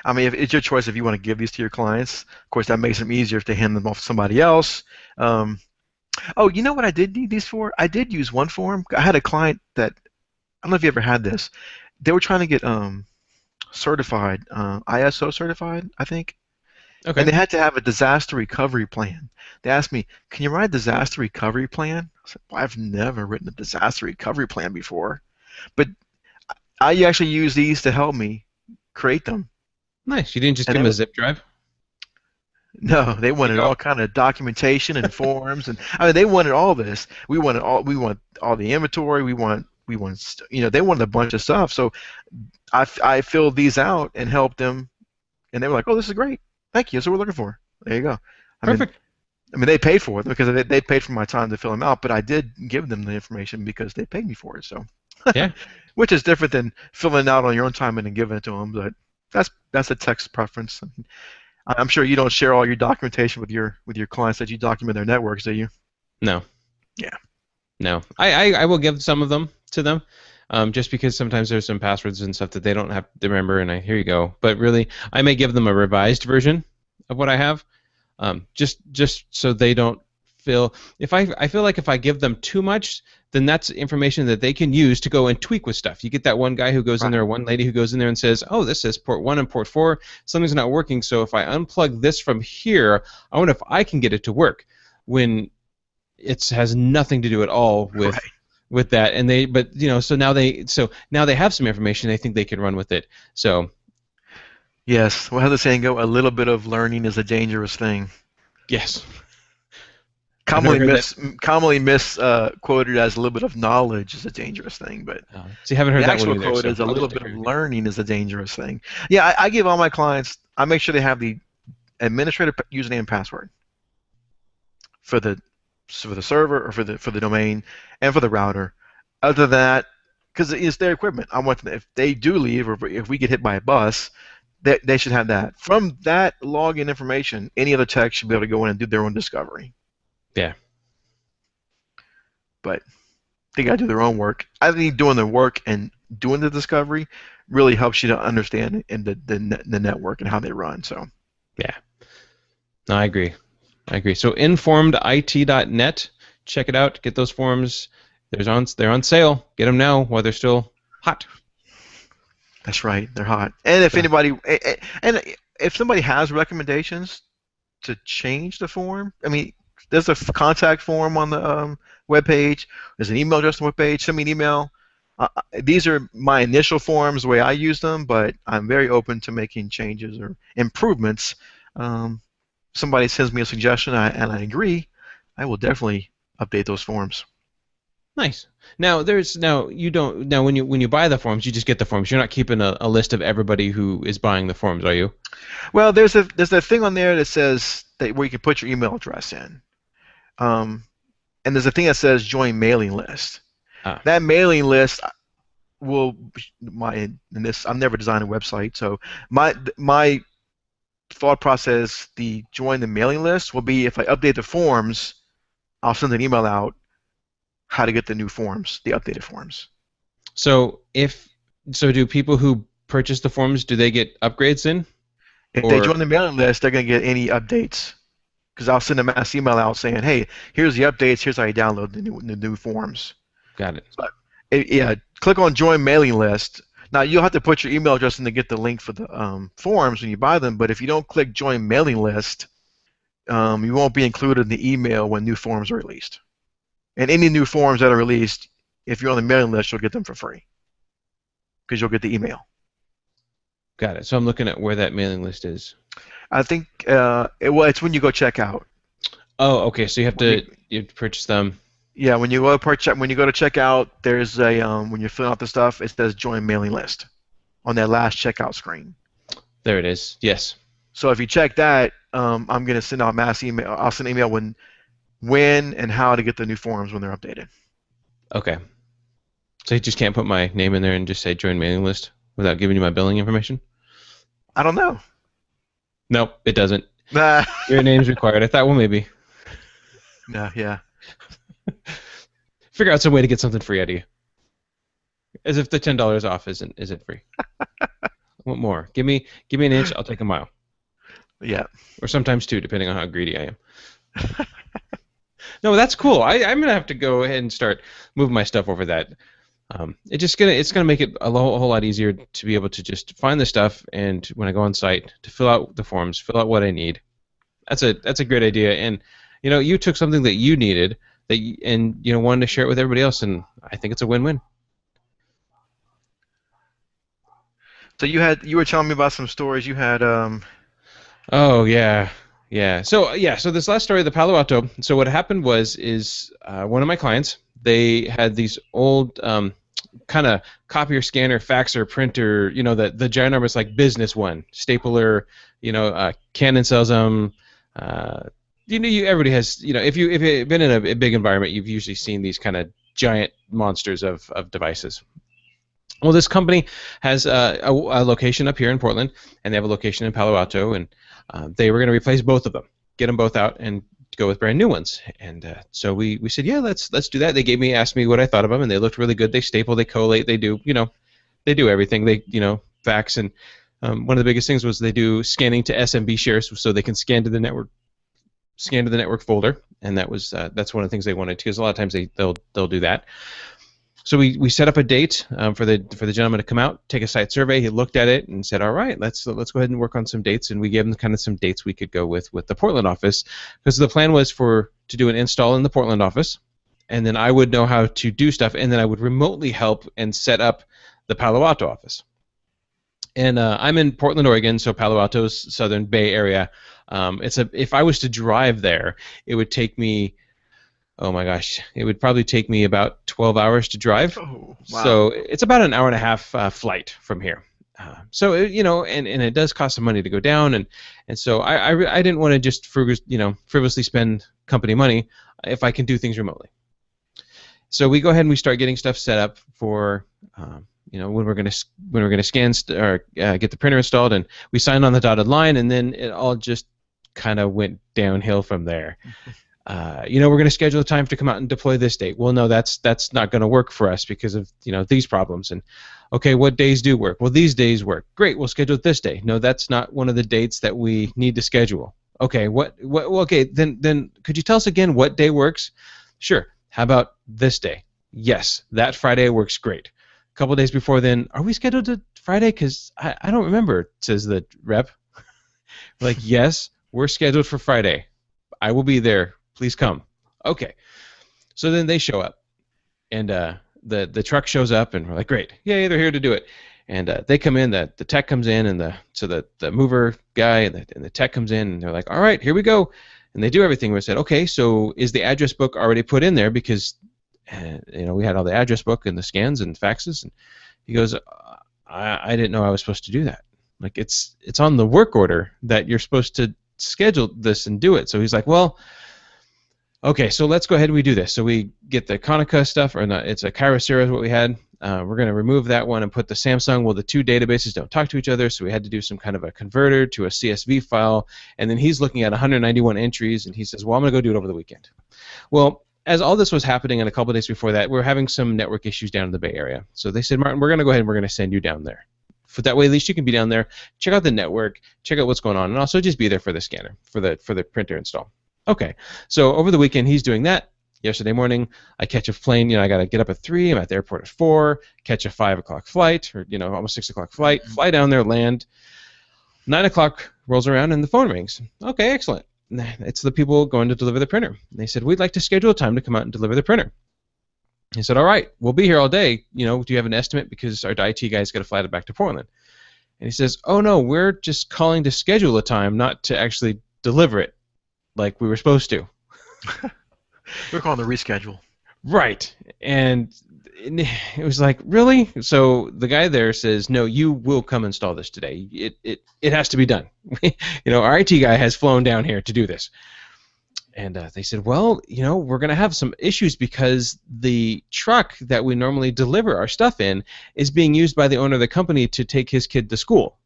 I mean, if it's your choice if you want to give these to your clients. Of course, that makes them easier if they hand them off to somebody else. Um, oh, you know what I did need these for? I did use one form. I had a client that I don't know if you ever had this. They were trying to get certified, ISO certified, I think, and Okay. they had to have a disaster recovery plan. They asked me, "Can you write a disaster recovery plan?" I said, "Well, I've never written a disaster recovery plan before," but I actually use these to help me create them. Nice. You didn't just And give they them a were, zip drive? no, they You wanted go. all kind of documentation and forms, and I mean, they wanted all this. We want all the inventory. They wanted a bunch of stuff. So I filled these out and helped them, and they were like, "Oh, this is great. Thank you. That's what we're looking for." There you go. I mean, Perfect. I mean, they paid for it because they paid for my time to fill them out, but I did give them the information because they paid me for it. So, Yeah. which is different than filling it out on your own time and then giving it to them. But that's a text preference. I mean, I'm sure you don't share all your documentation with your clients that you document their networks, do you? No. Yeah. No. I will give some of them to them. Just because sometimes there's some passwords and stuff that they don't have to remember, and here you go. But really, I may give them a revised version of what I have, just so they don't feel. If I feel like if I give them too much, then that's information that they can use to go and tweak with stuff. You get that one guy who goes in Right. there, one lady who goes in there and says, "Oh, this says port 1 and port 4. Something's not working. So if I unplug this from here, I wonder if I can get it to work." When it has nothing to do at all Right. with that, and but so now they have some information. They think they can run with it. So Yes. Well, how the saying go? A little bit of learning is a dangerous thing. yes, I've never Commonly heard that. quoted as a little bit of knowledge is a dangerous thing, but See, I haven't heard the that one actual either. quote So is a I'll little just take bit care of of it. learning is a dangerous thing. Yeah, I give all my clients. I make sure they have the administrator username and password for the server or for the domain and for the router. Other than that, because it's their equipment, I want them, if they do leave or if we get hit by a bus, they should have that. From that login information, any other tech should be able to go in and do their own discovery. Yeah, But they got to do their own work. I think doing the work and doing the discovery really helps you to understand and the network and how they run. So yeah. No, I agree. I agree. So informedit.net, check it out. Get those forms. They're on sale. Get them now while they're still hot. that's right, they're hot. And if So, anybody and if somebody has recommendations to change the form, I mean, there's a contact form on the web page. There's an email address on the web page. Send me an email. These are my initial forms, the way I use them, but I'm very open to making changes or improvements. Um, Somebody sends me a suggestion and I agree, I will definitely update those forms. nice. Now you don't now when you buy the forms, you just get the forms. You're not keeping a list of everybody who is buying the forms, are you? Well, there's a thing on there that says that where you can put your email address in, um, and there's a thing that says join mailing list. Ah, That mailing list will my in this I've never designed a website, so my thought process, the join the mailing list will be if I update the forms, I'll send an email out how to get the new forms, the updated forms. so if so, do people who purchase the forms do they get upgrades in If they or join the mailing list, they're going to get any updates because I'll send a mass email out saying, "Hey, here's the updates. Here's how you download the new forms." got it? So, yeah, click on join mailing list. Now you'll have to put your email address in to get the link for the forms when you buy them. But if you don't click join mailing list, you won't be included in the email when new forms are released. And any new forms that are released, if you're on the mailing list, you'll get them for free because you'll get the email. Got it. So I'm looking at where that mailing list is. I think it's when you go check out. Oh, okay. So When you you have to purchase them. Yeah, when you go to check out, there's a when you're filling out the stuff, it says join mailing list on that last checkout screen. There it is. Yes. So if you check that, I'm gonna send out mass email. I'll send email when and how to get the new forms when they're updated. Okay. So you just can't put my name in there and just say join mailing list without giving you my billing information? I don't know. Nope, it doesn't. Nah. Your name's required. I thought, well, maybe No, yeah. figure out some way to get something free out of you. As if the $10 off isn't free. I want more. Give me an inch. I'll take a mile, Yeah. or sometimes two, depending on how greedy I am. No, that's cool. I'm gonna have to go ahead and start moving my stuff over that. It's gonna make it a whole lot easier to be able to just find the stuff, and when I go on site to fill out the forms, fill out what I need. That's a great idea. And you took something that you needed and wanted to share it with everybody else, and I think it's a win-win. So you were telling me about some stories you had. Oh yeah, yeah. So this last story, the Palo Alto. So what happened is one of my clients, they had these old kind of copier, scanner, faxer, printer. The ginormous like business one, stapler. Canon sells them. Everybody has. If you've been in a big environment, you've usually seen these kind of giant monsters of devices. Well, this company has a location up here in Portland, and they have a location in Palo Alto, and they were going to replace both of them, get them both out, and go with brand new ones. And so we said, yeah, let's do that. They asked me what I thought of them, and they looked really good. They staple, they collate, they do everything. They fax, and one of the biggest things was they do scanning to SMB shares, so they can scan to the network folder, and that's one of the things they wanted, because a lot of times they'll do that. So we set up a date for the gentleman to come out, take a site survey. He looked at it and said, "All right, let's go ahead and work on some dates." And we gave him kind of some dates we could go with the Portland office, because the plan was to do an install in the Portland office, and then I would know how to do stuff, and then I would remotely help and set up the Palo Alto office. And I'm in Portland, Oregon, so Palo Alto's Southern Bay area. If I was to drive there, it would take me. Oh my gosh, it would probably take me about 12 hours to drive. Oh, wow. So it's about an hour and a half flight from here. And it does cost some money to go down, and so I didn't want to just frivolously spend company money if I can do things remotely. So we go ahead and we start getting stuff set up for when we're gonna scan or get the printer installed, and we signed on the dotted line, and then it all just kind of went downhill from there. We're going to schedule a time to come out and deploy this date. Well, no, that's not going to work for us because of these problems. And okay, what days do work? Well, these days work. Great, we'll schedule it this day. No, that's not one of the dates that we need to schedule. Okay, okay, then could you tell us again what day works? Sure. How about this day? Yes, that Friday works great. A couple days before then, are we scheduled to Friday? Because I don't remember, says the rep. We're like, yes, we're scheduled for Friday. I will be there. Please come. Okay. So then they show up, and the truck shows up, and we're like, great, yay, they're here to do it. And they come in, the tech comes in, and the mover guy and the tech comes in, and they're like, all right, here we go. And they do everything. We said, okay, so is the address book already put in there? Because we had all the address book and the scans and faxes. And he goes, I didn't know I was supposed to do that. Like it's on the work order that you're supposed to schedule this and do it. So he's like, well. Okay, so let's go ahead and we do this. So we get the Konica stuff, or not, it's a Kyocera is what we had. We're going to remove that one and put the Samsung. Well, the two databases don't talk to each other, so we had to do some kind of a converter to a CSV file. And then he's looking at 191 entries, and he says, well, I'm going to go do it over the weekend. Well, as all this was happening, and a couple of days before that, we were having some network issues down in the Bay Area. So they said, Martin, we're going to go ahead and we're going to send you down there. For that way, at least you can be down there, check out the network, check out what's going on, and also just be there for the scanner, for the printer install. Okay, so over the weekend he's doing that. Yesterday morning I catch a plane. I got to get up at 3. I'm at the airport at 4. Catch a 5 o'clock flight, or almost 6 o'clock flight. Fly down there, land. 9 o'clock rolls around and the phone rings. Okay, excellent. It's the people going to deliver the printer. They said, we'd like to schedule a time to come out and deliver the printer. He said, all right, we'll be here all day. Do you have an estimate, because our IT guy's got to fly it back to Portland? And he says, oh no, we're just calling to schedule a time, not to actually deliver it like we were supposed to. We're calling the reschedule. Right. And it was like, really? So the guy there says, no, you will come install this today. It has to be done. Our IT guy has flown down here to do this. And they said, well, we're going to have some issues because the truck that we normally deliver our stuff in is being used by the owner of the company to take his kid to school.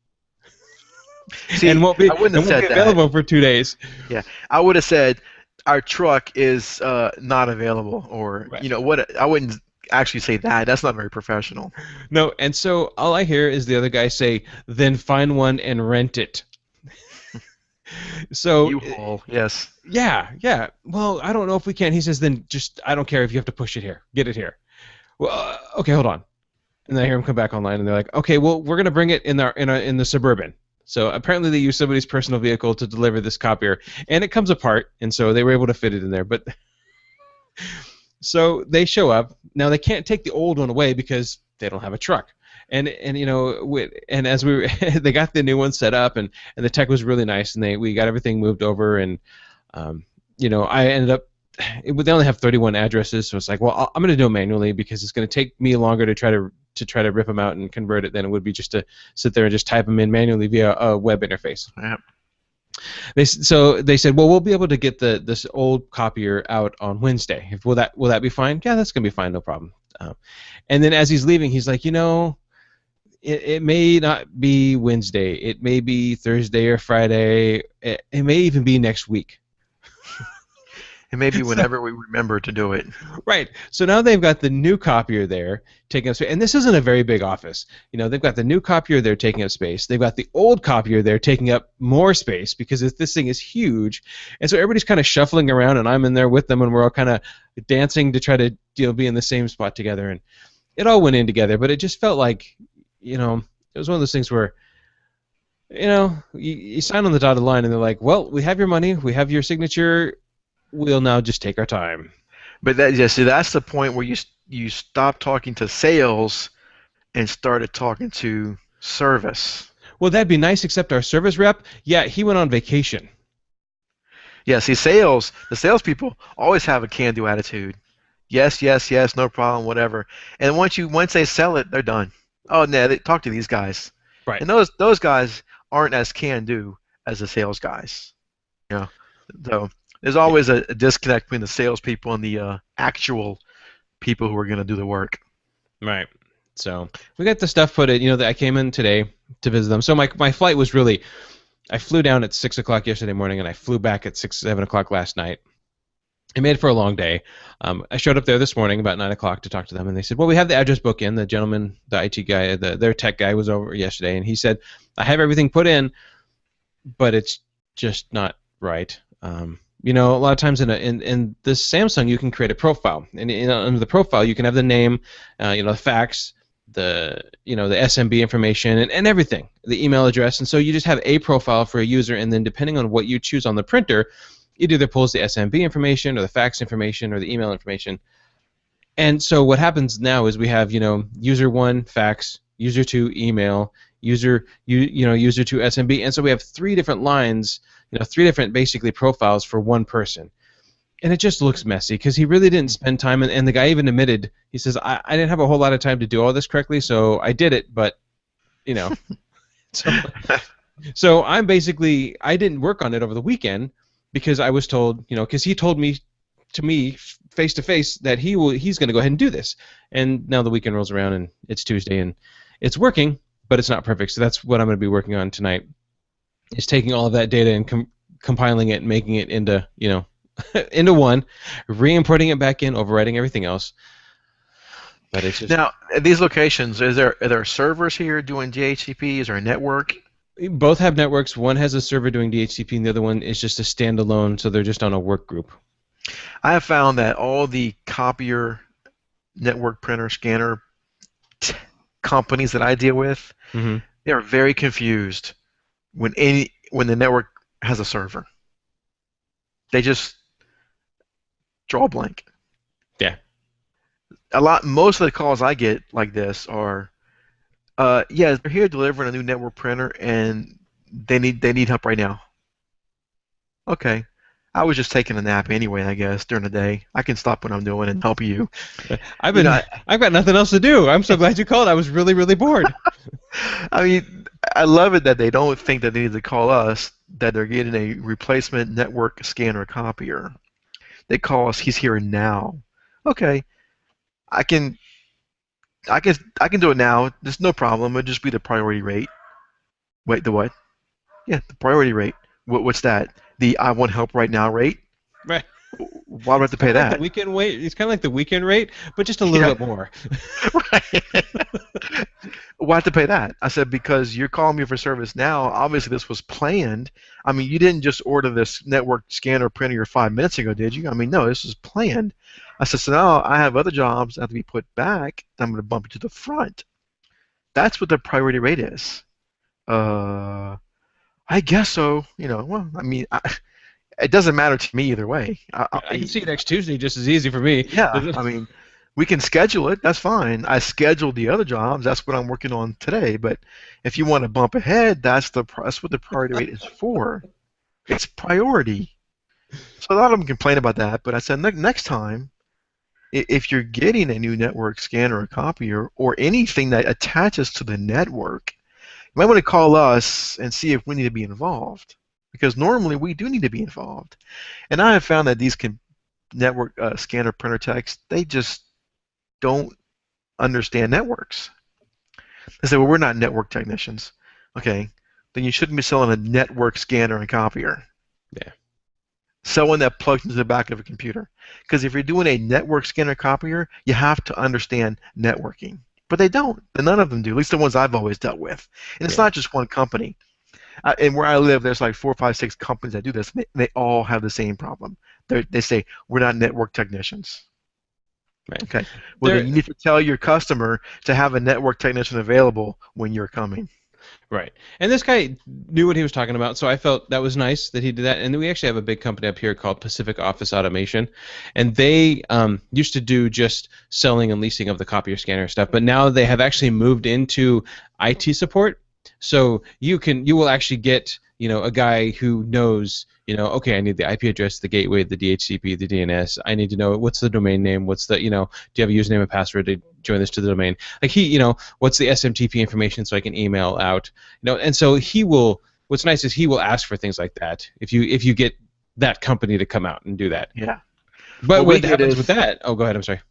See, I wouldn't have and won't be said that. available for 2 days. Yeah, I would have said our truck is not available, or Right. what. I wouldn't actually say that. That's not very professional. No, and so all I hear is the other guy say, "Then find one and rent it." So U-Haul, yes. yeah, yeah. Well, I don't know if we can. He says, "Then just I don't care if you have to push it here. Get it here." Well, okay, hold on. And then I hear him come back online, and they're like, "Okay, well, we're gonna bring it in the Suburban." So apparently they use somebody's personal vehicle to deliver this copier, and it comes apart, and so they were able to fit it in there. But so they show up. Now they can't take the old one away because they don't have a truck. And and as we were, they got the new one set up, and the tech was really nice, and we got everything moved over, and I ended up. They only have 31 addresses, so it's like, well, I'm going to do it manually because it's going to take me longer to try to rip them out and convert it than it would be just to sit there and just type them in manually via a web interface. Yeah. So they said, well, we'll be able to get this old copier out on Wednesday. Will that be fine? Yeah, that's gonna be fine, no problem. And then as he's leaving, he's like, it may not be Wednesday. It may be Thursday or Friday. It may even be next week. And maybe So, whenever we remember to do it. right. So now they've got the new copier there taking up space. And this isn't a very big office. They've got the new copier there taking up space. They've got the old copier there taking up more space because this thing is huge. And so everybody's kind of shuffling around, and I'm in there with them, and we're all kind of dancing to try to be in the same spot together. And it all went in together, but it just felt like, it was one of those things where, you sign on the dotted line, and they're like, well, we have your money, we have your signature, we'll now just take our time. But see, that's the point where you stop talking to sales and started talking to service. Well, that'd be nice, except our service rep, yeah, he went on vacation. Yeah, see, the salespeople always have a can-do attitude. Yes, yes, yes, no problem, whatever. And once they sell it, they're done. Oh, no, they talk to these guys, Right. and those guys aren't as can-do as the sales guys. You know, so there's Yeah. always a disconnect between the salespeople and the actual people who are going to do the work. Right. So we got the stuff put in. That I came in today to visit them. So my flight was really, I flew down at 6 o'clock yesterday morning, and I flew back at 7 o'clock last night. I made it for a long day. I showed up there this morning about 9 o'clock to talk to them, and they said, well, we have the address book in. The gentleman, the IT guy, their tech guy was over yesterday, and he said, I have everything put in, but it's just not right. A lot of times in this Samsung, you can create a profile, and under the profile, you can have the name, the fax, the SMB information, and everything, the email address, and so you just have a profile for a user, and then depending on what you choose on the printer, it either pulls the SMB information or the fax information or the email information. And so what happens now is we have, user 1 fax, user 2 email, user user 2 SMB, and so we have 3 different lines, 3 different basically profiles for one person. And it just looks messy because he really didn't spend time, and the guy even admitted, he says, I didn't have a whole lot of time to do all this correctly, so I did it, but, so, so I didn't work on it over the weekend because I was told, because he told me face to face that he's going to go ahead and do this. And now the weekend rolls around and it's Tuesday and it's working, but it's not perfect. So that's what I'm going to be working on tonight, is taking all of that data and compiling it and making it into, into one, re-importing it back in, overwriting everything else. But it's just, Now, at these locations, are there servers here doing DHCP? Is there a network? both have networks. One has a server doing DHCP and the other one is just a standalone, so they're just on a work group. I have found that all the copier, network printer, scanner companies that I deal with, Mm-hmm. they are very confused when the network has a server. They just draw a blank. Yeah. Most of the calls I get like this are, yeah, they're here delivering a new network printer and they need help right now. Okay. I was just taking a nap anyway, I guess, during the day. I can stop what I'm doing and help you. I've You been know, I've got nothing else to do. I'm so glad you called. I was really, really bored. I mean, I love it that they don't think that they need to call us, that they're getting a replacement network scanner copier. They call us, he's here now. Okay, I can I can do it now. There's no problem. It'll just be the priority rate. Wait, the what? Yeah, the priority rate. What's that? The I want help right now rate? Right. Why do I have It's to kind pay of like the that? weekend wait. It's kind of like the weekend rate, but just a little Yeah, bit more. right. Why have to pay that? I said, because you're calling me for service now. Obviously, this was planned. I mean, you didn't just order this network scanner printer 5 minutes ago, did you? I mean, no, this was planned. I said, so now I have other jobs that have to be put back. I'm going to bump you to the front. That's what the priority rate is. Uh, I guess so. Well, I mean, it doesn't matter to me either way. I can see you next Tuesday just as easy for me. Yeah, I mean, we can schedule it. That's fine. I scheduled the other jobs. That's what I'm working on today. But if you want to bump ahead, that's what the priority rate is for. It's priority. So a lot of them complain about that. But I said next time, if you're getting a new network scanner or copier or anything that attaches to the network, you might want to call us and see if we need to be involved. Because normally we do need to be involved. And I have found that these network scanner printer techs, they just don't understand networks. They say, well, we're not network technicians. Okay, then you shouldn't be selling a network scanner and copier. Yeah. Sell one that plugs into the back of a computer. Because if you're doing a network scanner copier, you have to understand networking. But they don't. None of them do, at least the ones I've always dealt with. And it's Yeah. not just one company. And where I live, there's like 4, 5, 6 companies that do this. And they all have the same problem. They say, we're not network technicians. Right. Okay. Well, then There. you need to tell your customer to have a network technician available when you're coming. Right. And this guy knew what he was talking about, so I felt that was nice that he did that. And then we actually have a big company up here called Pacific Office Automation, and they used to do just selling and leasing of the copier scanner stuff, but now they have actually moved into IT support. So you will actually get a guy who knows okay, I need the IP address, the gateway, the DHCP, the DNS. I need to know what's the domain name, what's the do you have a username and password to join this to the domain? Like what's the SMTP information so I can email out? And so he will. What's nice is he will ask for things like that if you get that company to come out and do that. Yeah. But What we what get happens with is that? Oh, go ahead. I'm sorry.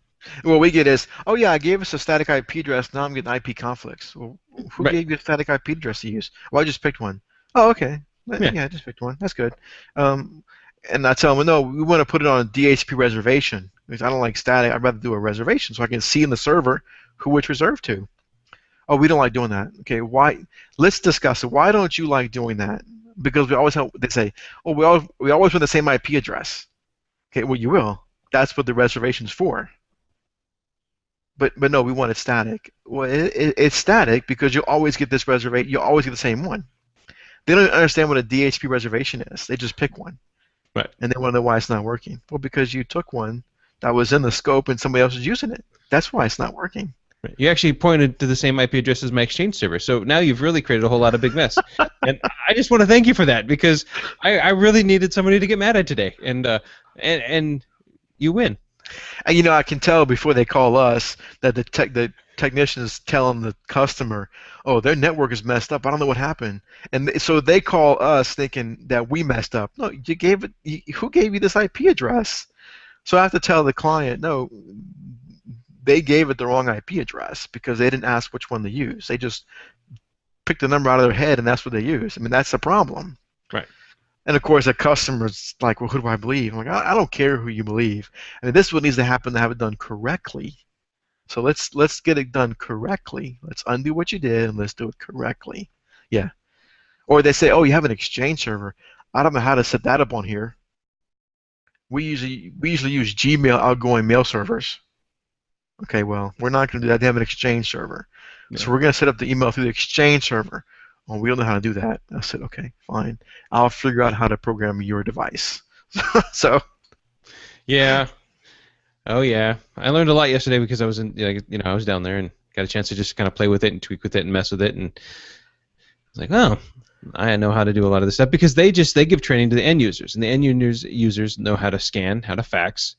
what we get is, oh yeah, I gave us a static IP address. Now I'm getting IP conflicts. Well, who Right. gave you a static IP address to use? Well, I just picked one. Oh, okay. Yeah. Yeah, I just picked one. That's good. Um, and I tell them, no, we want to put it on a DHCP reservation because I don't like static. I'd rather do a reservation so I can see in the server who it's reserved to. Oh, we don't like doing that. Okay, why? Let's discuss it. Why don't you like doing that? Because we always have, they say, oh, we always want the same IP address. Okay, well, you will. That's what the reservation's for. But no, we want it static. Well, it's static because you'll always get this reservation. You'll always get the same one. They don't understand what a DHCP reservation is. They just pick one, Right. and they want to know why it's not working. Well, because you took one that was in the scope and somebody else is using it. That's why it's not working. Right. You actually pointed to the same IP address as my Exchange server, so now you've really created a whole lot of big mess. And I just want to thank you for that because I really needed somebody to get mad at today, and you win. And I can tell before they call us that the technician is telling the customer, "Oh, their network is messed up. I don't know what happened." And so they call us thinking that we messed up. No, you gave it. Who gave you this IP address? So I have to tell the client, no, they gave it the wrong IP address because they didn't ask which one to use. They just picked a number out of their head and that's what they use. I mean, that's the problem. Right. And of course, the customer's like, well, who do I believe? I'm like, I don't care who you believe. I mean, this is what needs to happen to have it done correctly. So let's get it done correctly. Let's undo what you did and let's do it correctly. Yeah. Or they say, oh, you have an Exchange server. I don't know how to set that up on here. We usually use Gmail outgoing mail servers. Okay, well, we're not going to do that. They have an Exchange server. Yeah. So we're going to set up the email through the Exchange server. Well, we don't know how to do that. I said, okay, fine. I'll figure out how to program your device. So, Yeah. Oh yeah. I learned a lot yesterday because I was I was down there and got a chance to just kind of play with it and tweak with it and mess with it, and I was like, oh, I know how to do a lot of this stuff because they give training to the end users, and the end users know how to scan, how to fax,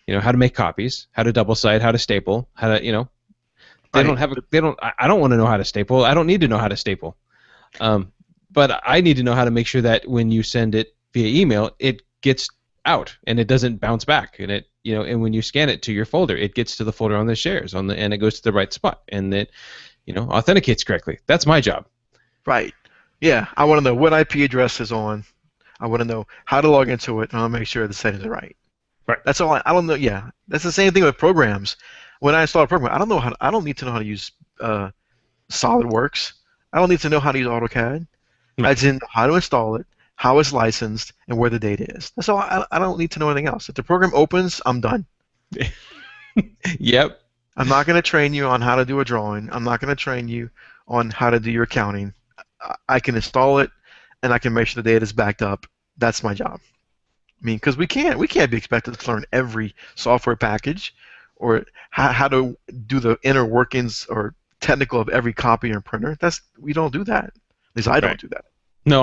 how to make copies, how to double side, how to staple, how to they don't right. have they don't I don't want to know how to staple. I don't need to know how to staple. But I need to know how to make sure that when you send it via email, it gets out and it doesn't bounce back, and and when you scan it to your folder, it gets to the folder on the shares and it goes to the right spot, and it authenticates correctly. That's my job. Right. Yeah, I want to know what IP address is on. I want to know how to log into it, and I'll make sure the settings are right. Right. That's all. I don't know. Yeah, that's the same thing with programs. When I install a program, I don't need to know how to use SolidWorks. I don't need to know how to use AutoCAD. I No. just know how to install it, how it's licensed, and where the data is. That's all. I don't need to know anything else. If the program opens, I'm done. Yep. I'm not going to train you on how to do a drawing. I'm not going to train you on how to do your accounting. I can install it, and I can make sure the data is backed up. That's my job. I mean, because we can't be expected to learn every software package, or how to do the inner workings or technical of every copier and printer. We don't do that. At least I don't Right. do that. No,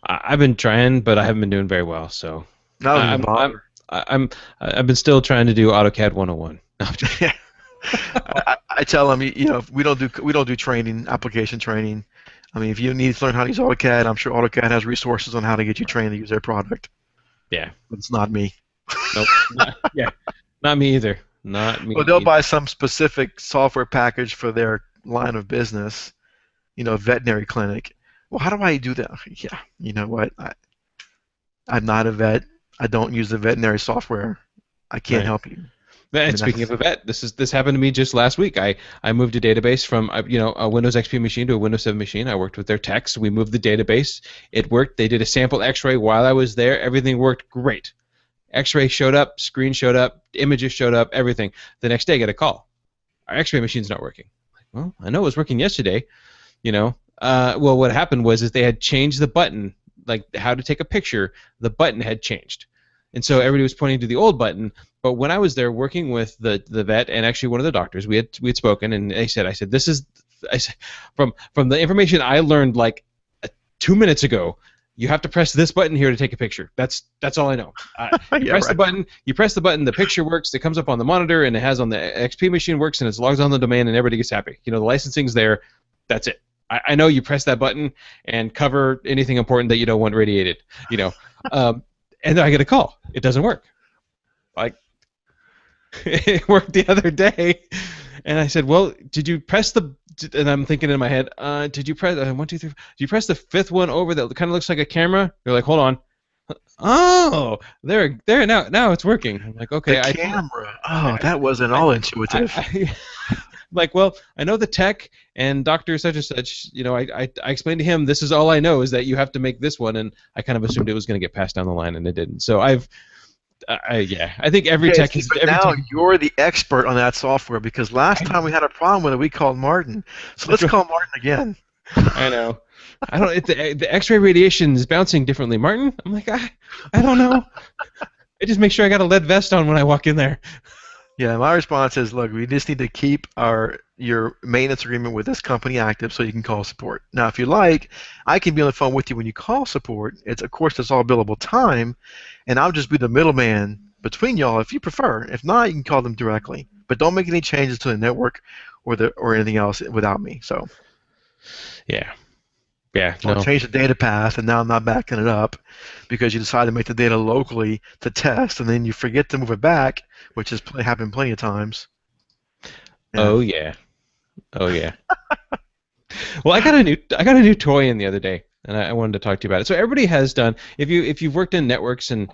I've been trying, but I haven't been doing very well. So I don't I- even I'm I'm bother. I'm I've been still trying to do AutoCAD 101. No, I'm joking. Yeah. I tell them, we don't do training, application training. I mean, if you need to learn how to use AutoCAD, I'm sure AutoCAD has resources on how to get you trained to use their product. Yeah. But it's not me. Nope. Yeah. Not me either. Not me Well, they'll either. buy some specific software package for their line of business, veterinary clinic. Well, how do I do that? Yeah, you know what? I'm not a vet. I don't use the veterinary software. I can't Right. help you. I And mean, speaking that's of a vet, this happened to me just last week. I moved a database from a Windows XP machine to a Windows 7 machine. I worked with their techs. We moved the database. It worked. They did a sample X-ray while I was there. Everything worked great. X-ray showed up, screen showed up, images showed up, everything. The next day, I get a call. Our X-ray machine's not working. Like, well, I know it was working yesterday. Well, what happened was is they had changed the button, like how to take a picture. The button had changed, and so everybody was pointing to the old button. But when I was there working with the vet and actually one of the doctors, we had spoken, and I said, I said, from the information I learned like 2 minutes ago, you have to press this button here to take a picture. That's all I know. You yeah, press the right. button, the picture works, it comes up on the monitor, and it has on the XP machine works, and it logs on the domain, and everybody gets happy. The licensing's there. That's it. I know you press that button and cover anything important that you don't want radiated. You know, and then I get a call. It doesn't work. Like it worked the other day, and I said, "Well, did you press the?" And I'm thinking in my head, "Did you press 1, 2, 3? Did you press the fifth one over that kind of looks like a camera?" They're like, "Hold on." Oh, there now it's working. I'm like, The okay, camera. Oh, I, that wasn't I, all intuitive. I like, well, I know the tech and Doctor such and such. I explained to him this is all I know is that you have to make this one, and I kind of assumed it was going to get passed down the line, and it didn't. So I think every Okay, tech see, is but every now tech. you're the expert on that software because last I, time we had a problem with it, we called Martin. So that's let's right. call Martin again. I know. I don't. The X-ray radiation is bouncing differently, Martin. I'm like, I don't know. I just make sure I got a lead vest on when I walk in there. Yeah, my response is, look, we just need to keep your maintenance agreement with this company active so you can call support. Now, if you like, I can be on the phone with you when you call support. Of course, it's all billable time, and I'll just be the middleman between y'all if you prefer. If not, you can call them directly, but don't make any changes to the network or anything else without me. So Yeah. Yeah. don't No. change the data path, and now I'm not backing it up because you decide to make the data locally to test, and then you forget to move it back, which has happened plenty of times. Yeah. Oh yeah. Oh yeah. Well, I got a new toy in the other day, and I wanted to talk to you about it. So everybody has done if you've worked in networks and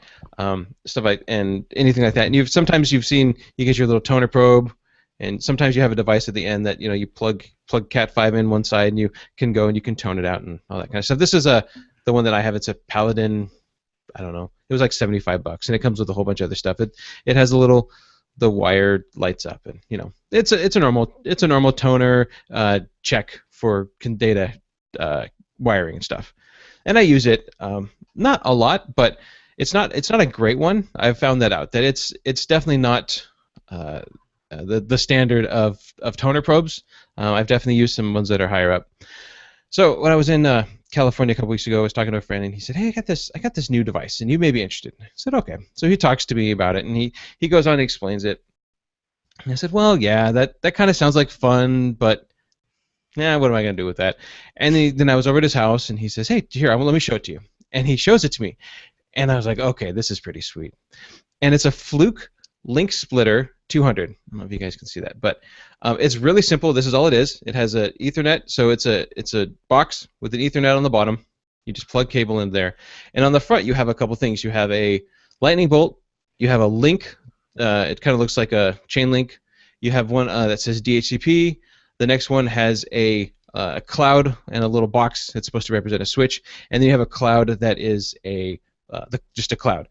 stuff like and anything like that, and sometimes you've seen you get your little toner probe, and sometimes you have a device at the end that you plug Cat5 in one side, and you can go and you can tone it out and all that kind of stuff. This is the one that I have. It's a Paladin. I don't know. It was like $75, and it comes with a whole bunch of other stuff. It has the wire lights up, and it's a normal toner check for data wiring and stuff. And I use it not a lot, but it's not a great one. I've found that out that it's definitely not uh, the standard of toner probes. I've definitely used some ones that are higher up. So when I was in California a couple weeks ago, I was talking to a friend, and he said, "Hey, I got this new device, and you may be interested." I said, "Okay." So he talks to me about it, and he goes on and explains it. And I said, "Well, yeah, that kind of sounds like fun, but yeah, what am I gonna do with that?" And then I was over at his house, and he says, "Hey, here, let me show it to you." And he shows it to me, and I was like, "Okay, this is pretty sweet." And it's a Fluke link splitter 200. I don't know if you guys can see that, but it's really simple. This is all it is. It has a Ethernet, so it's a box with an Ethernet on the bottom. You just plug cable in there, and on the front you have a couple things. You have a lightning bolt. You have a link. It kind of looks like a chain link. You have one that says DHCP. The next one has a cloud and a little box that's supposed to represent a switch, and then you have a cloud that is just a cloud.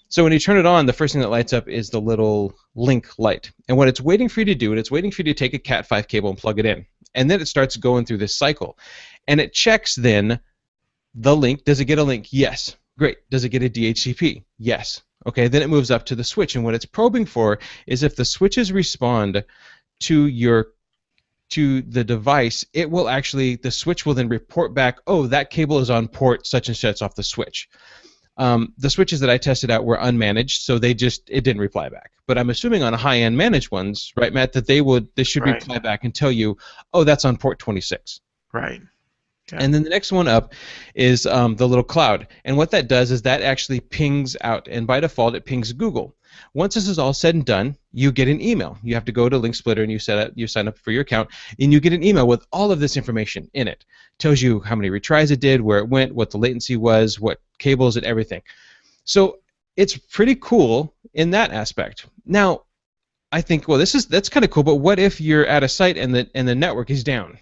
So when you turn it on, the first thing that lights up is the little link light. And what it's waiting for you to do, and it's waiting for you to take a Cat5 cable and plug it in. And then it starts going through this cycle. And it checks then the link. Does it get a link? Yes. Great. Does it get a DHCP? Yes. Okay, then it moves up to the switch. And what it's probing for is if the switches respond to the device, it will actually, the switch will then report back, oh, that cable is on port such and such off the switch. The switches that I tested out were unmanaged, so it didn't reply back. But I'm assuming on high-end managed ones, right, Matt, that they should Right. reply back and tell you, oh, that's on port 26. Right. Yeah. And then the next one up is the little cloud. And what that does is that actually pings out, and by default it pings Google. Once this is all said and done, you get an email. You have to go to LinkSplitter and you sign up for your account, and you get an email with all of this information in it. Tells you how many retries it did, where it went, what the latency was, what cables, and everything. So it's pretty cool in that aspect. Now, I think, well, that's kind of cool, but what if you're at a site and the network is down,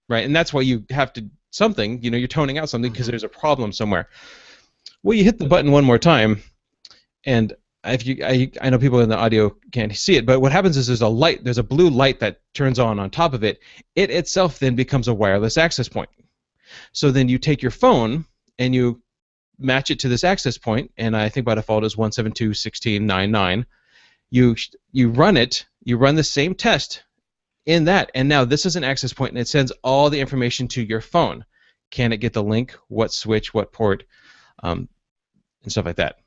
right? And that's why you have to something, you're toning out something because there's a problem somewhere. Well, you hit the button one more time, and I know people in the audio can't see it, but what happens is there's a blue light that turns on top of it. It itself then becomes a wireless access point. So then you take your phone and you match it to this access point, and I think by default is 172.16.99. You run it, you run the same test in that, and now this is an access point, and it sends all the information to your phone. Can it get the link? What switch? What port? And stuff like that.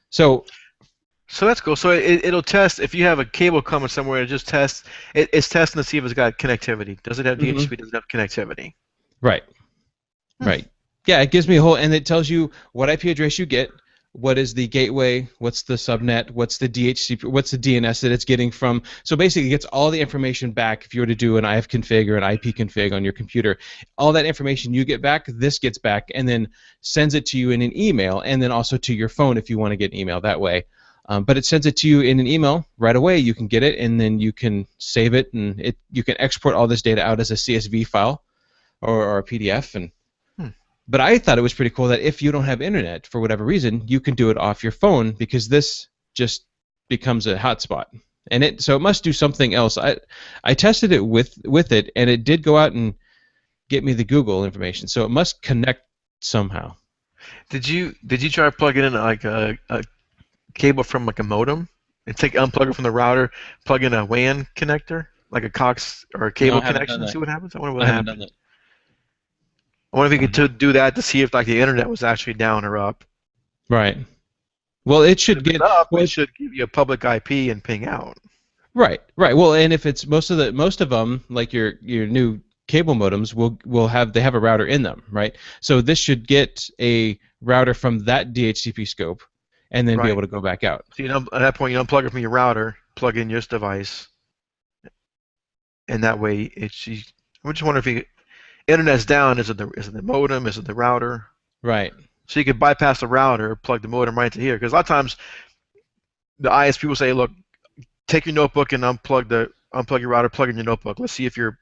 So that's cool. So it'll test if you have a cable coming somewhere. It just tests. It's testing to see if it's got connectivity. Does it have DHCP? Does it have connectivity? Right. Right. Yeah, it gives me a whole, and it tells you what IP address you get, what is the gateway, what's the subnet, what's the DHCP, what's the DNS that it's getting from. So basically, it gets all the information back. If you were to do an ifconfig or an ipconfig on your computer, all that information you get back, this gets back, and then sends it to you in an email, and then also to your phone if you want to get an email that way. But it sends it to you in an email right away. You can get it, and then you can save it, and you can export all this data out as a CSV file or a PDF. But I thought it was pretty cool that if you don't have internet for whatever reason, you can do it off your phone because this just becomes a hotspot. And so it must do something else. I tested it with it, and it did go out and get me the Google information. So it must connect somehow. Did you try to plug it in like a cable from like a modem and unplug it from the router, plug in a WAN connector, like a cox or a cable connection, and see what happens? I wonder what happened. I wonder if you could do that to see if like the internet was actually down or up. Right. Well, it should get up. It should give you a public IP and ping out. Right. Right. Well, and if it's most of them, like your new cable modems, they have a router in them, right? So this should get a router from that DHCP scope, and then be able to go back out. So at that point, you unplug it from your router, plug in your device, and that way I just wonder if internet's down. Is it the modem? Is it the router? Right. So you could bypass the router, plug the modem right to here. Because a lot of times, the ISP will say, "Look, take your notebook and unplug your router, plug in your notebook. Let's see if your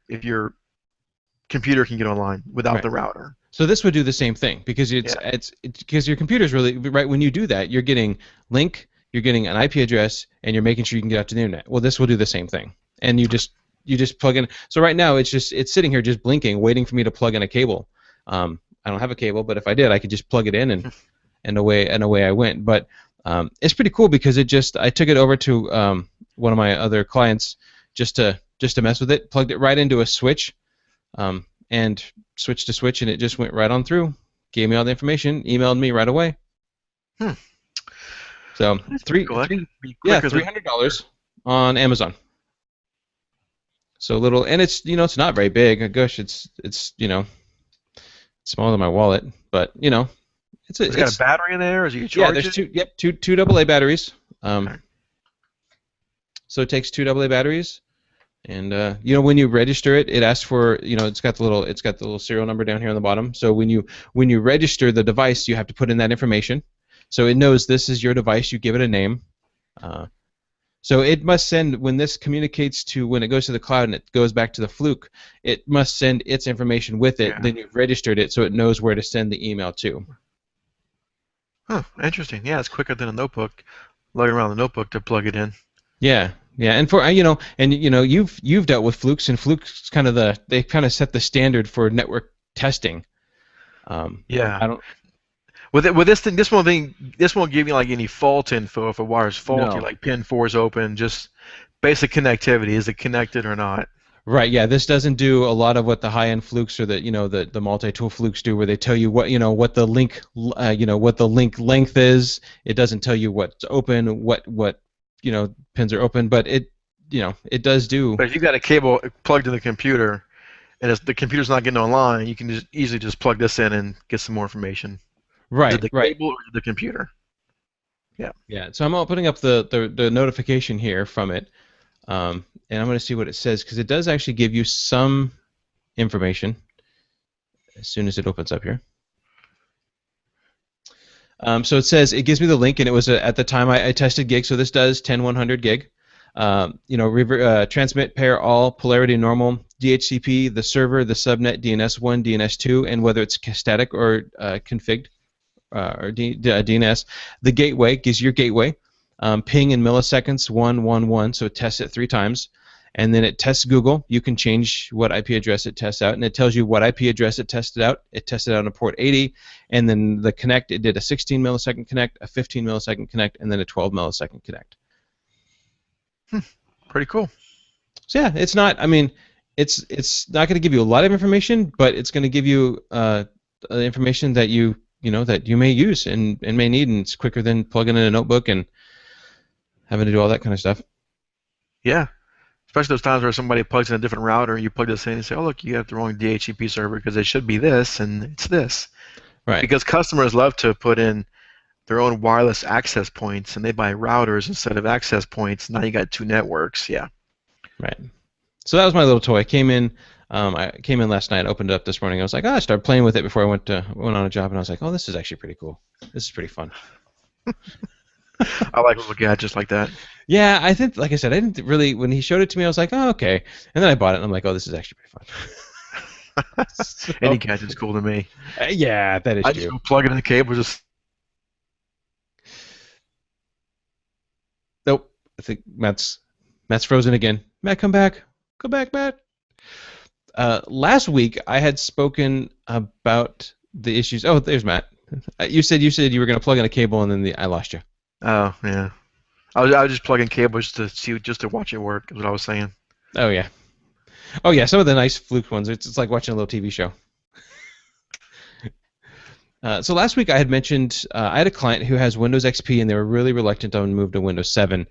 computer can get online without the router." So this would do the same thing because because your computer's really right. When you do that, you're getting link, you're getting an IP address, and you're making sure you can get out to the internet. Well, this will do the same thing, and you just plug in. So right now it's sitting here just blinking, waiting for me to plug in a cable. I don't have a cable, but if I did, I could just plug it in and away I went. But it's pretty cool because I took it over to one of my other clients just to mess with it, plugged it right into a switch, and switched to switch, and it just went right on through. Gave me all the information, emailed me right away. So $300 on Amazon. So little, and it's not very big. Gosh, it's smaller than my wallet, but it's got a battery in there. Is you charge there's two AA batteries. Okay. So it takes two AA batteries. And when you register it, it asks for it's got the little serial number down here on the bottom. So when you register the device, you have to put in that information. So it knows this is your device. You give it a name. Uh, so it must send when this communicates to when it goes to the cloud and it goes back to the Fluke. It must send its information with it. Yeah. Then you've registered it, so it knows where to send the email to. Huh. Interesting. Yeah, it's quicker than a notebook. Lugging around the notebook to plug it in. Yeah, yeah, and you've dealt with Flukes, and Flukes they kind of set the standard for network testing. Yeah. I don't With this thing, this won't give you like any fault info if a wire's faulty, know. like pin 4 is open. Just basic connectivity. Is it connected or not? Right, yeah, this doesn't do a lot of what the high-end Flukes or the multi-tool Flukes do, where they tell you what the link what the link length is. It doesn't tell you what's open, what pins are open, but it does do. But if you've got a cable plugged in the computer and the computer's not getting online, you can just easily just plug this in and get some more information. Is it Right, the right. cable or is it the computer? Yeah. Yeah, so I'm putting up the notification here from it, and I'm going to see what it says because it does actually give you some information as soon as it opens up here. So it says it gives me the link, and it was at the time I tested gig, so this does 10-100 gig. Transmit, pair, all, polarity, normal, DHCP, the server, the subnet, DNS1, DNS2, and whether it's static or configured. DNS. The gateway gives you your gateway. Ping in milliseconds, 111, so it tests it 3 times. And then it tests Google. You can change what IP address it tests out, and it tells you what IP address it tested out. It tested out on port 80, and then the connect, it did a 16 millisecond connect, a 15 millisecond connect, and then a 12 millisecond connect. Pretty cool. So yeah, it's not. I mean, it's not going to give you a lot of information, but it's going to give you information that that you may use and may need, and it's quicker than plugging in a notebook and having to do all that kind of stuff. Yeah. Especially those times where somebody plugs in a different router and you plug this in and say, oh, look, you have the wrong DHCP server because it should be this and it's this. Right. Because customers love to put in their own wireless access points and they buy routers instead of access points. Now you got 2 networks. Yeah. Right. So that was my little toy. I came in last night, opened it up this morning. I was like, I started playing with it before I went on a job, and I was like, oh, this is actually pretty cool. This is pretty fun. I like little gadgets like that. Yeah, I think, like I said, I didn't really, when he showed it to me, I was like, oh, okay. And then I bought it, and I'm like, oh, this is actually pretty fun. So, Any gadget's cool to me. yeah, that is I just true. go plug it in the cable, just Nope. I think Matt's frozen again. Matt, come back. Come back, Matt. Last week, I had spoken about the issues. Oh, there's Matt. You said you were going to plug in a cable, and then I lost you. oh yeah. I was just plugging cables just to watch it work. Is what I was saying. Oh yeah. Oh yeah. Some of the nice Fluke ones. It's like watching a little TV show. So last week I had mentioned I had a client who has Windows XP, and they were really reluctant to move to Windows 7.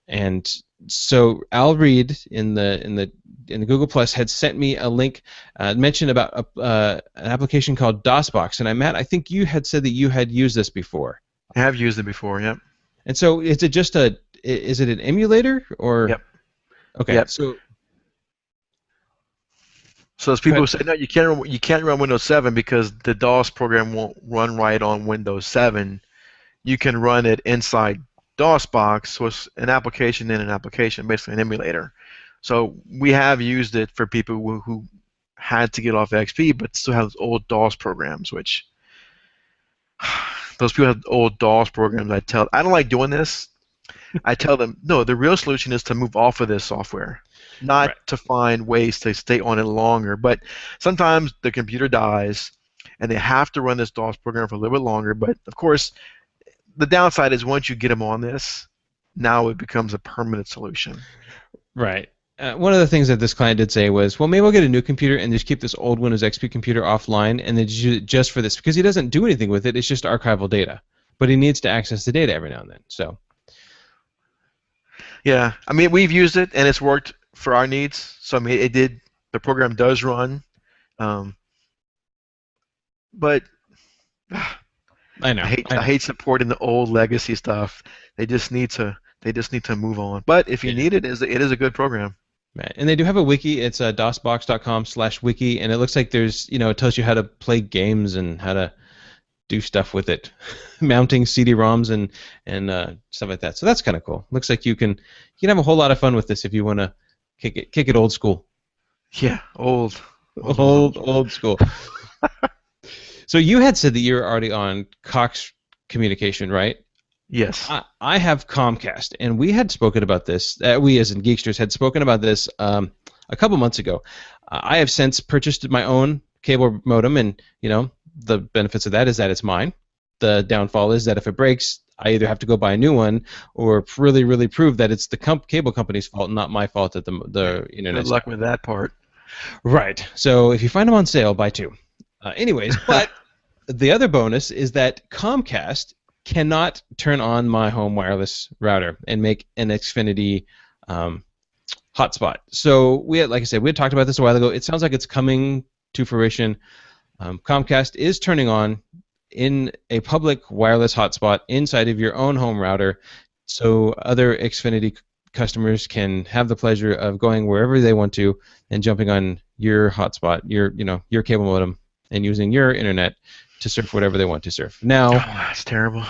And so Al Reed in the Google Plus had sent me a link, mentioned about an application called DOSBox. And Matt, I think you had said that you had used this before. I have used it before. Yep. And so is it an emulator or? Yep. Okay. Yep. So there's people who say no, you can't run Windows 7 because the DOS program won't run right on Windows 7. You can run it inside DOSBox, so it's an application in an application, basically an emulator. So we have used it for people who had to get off XP but still have those old DOS programs, which those people have old DOS programs. I don't like doing this. I tell them, no, the real solution is to move off of this software, not right. to find ways to stay on it longer. But sometimes the computer dies, and they have to run this DOS program for a little bit longer. But, of course, the downside is once you get them on this, now it becomes a permanent solution. Right. One of the things that this client did say was, well, maybe we'll get a new computer and just keep this old Windows XP computer offline and then use it just for this, because he doesn't do anything with it. It's just archival data. But he needs to access the data every now and then. So. Yeah, I mean, we've used it, and it's worked for our needs. So, I mean, the program does run. But I know. I hate supporting the old legacy stuff. They just need to They just need to move on. But if you Yeah. need it, it is a good program. Right. And they do have a wiki. It's dosbox.com/wiki, and it looks like there's, it tells you how to play games and how to do stuff with it, mounting CD-ROMs and stuff like that. So that's kind of cool. Looks like you can have a whole lot of fun with this if you want to kick it old school. Yeah, old. Old school. So you had said that you're already on Cox Communication, right? Yes. I have Comcast, and we had spoken about this. We, as in Geeksters, had spoken about this a couple months ago. I have since purchased my own cable modem, and the benefits of that is that it's mine. The downfall is that if it breaks, I either have to go buy a new one or really, really prove that it's the cable company's fault, not my fault that the Good internet's luck down. with that part. Right. So if you find them on sale, buy two. Anyways, but the other bonus is that Comcast cannot turn on my home wireless router and make an Xfinity hotspot. So like I said, we had talked about this a while ago. It sounds like it's coming to fruition. Comcast is turning on in a public wireless hotspot inside of your own home router, so other Xfinity customers can have the pleasure of going wherever they want to and jumping on your hotspot, your cable modem, and using your internet to surf whatever they want to surf. Oh, Now, that's terrible.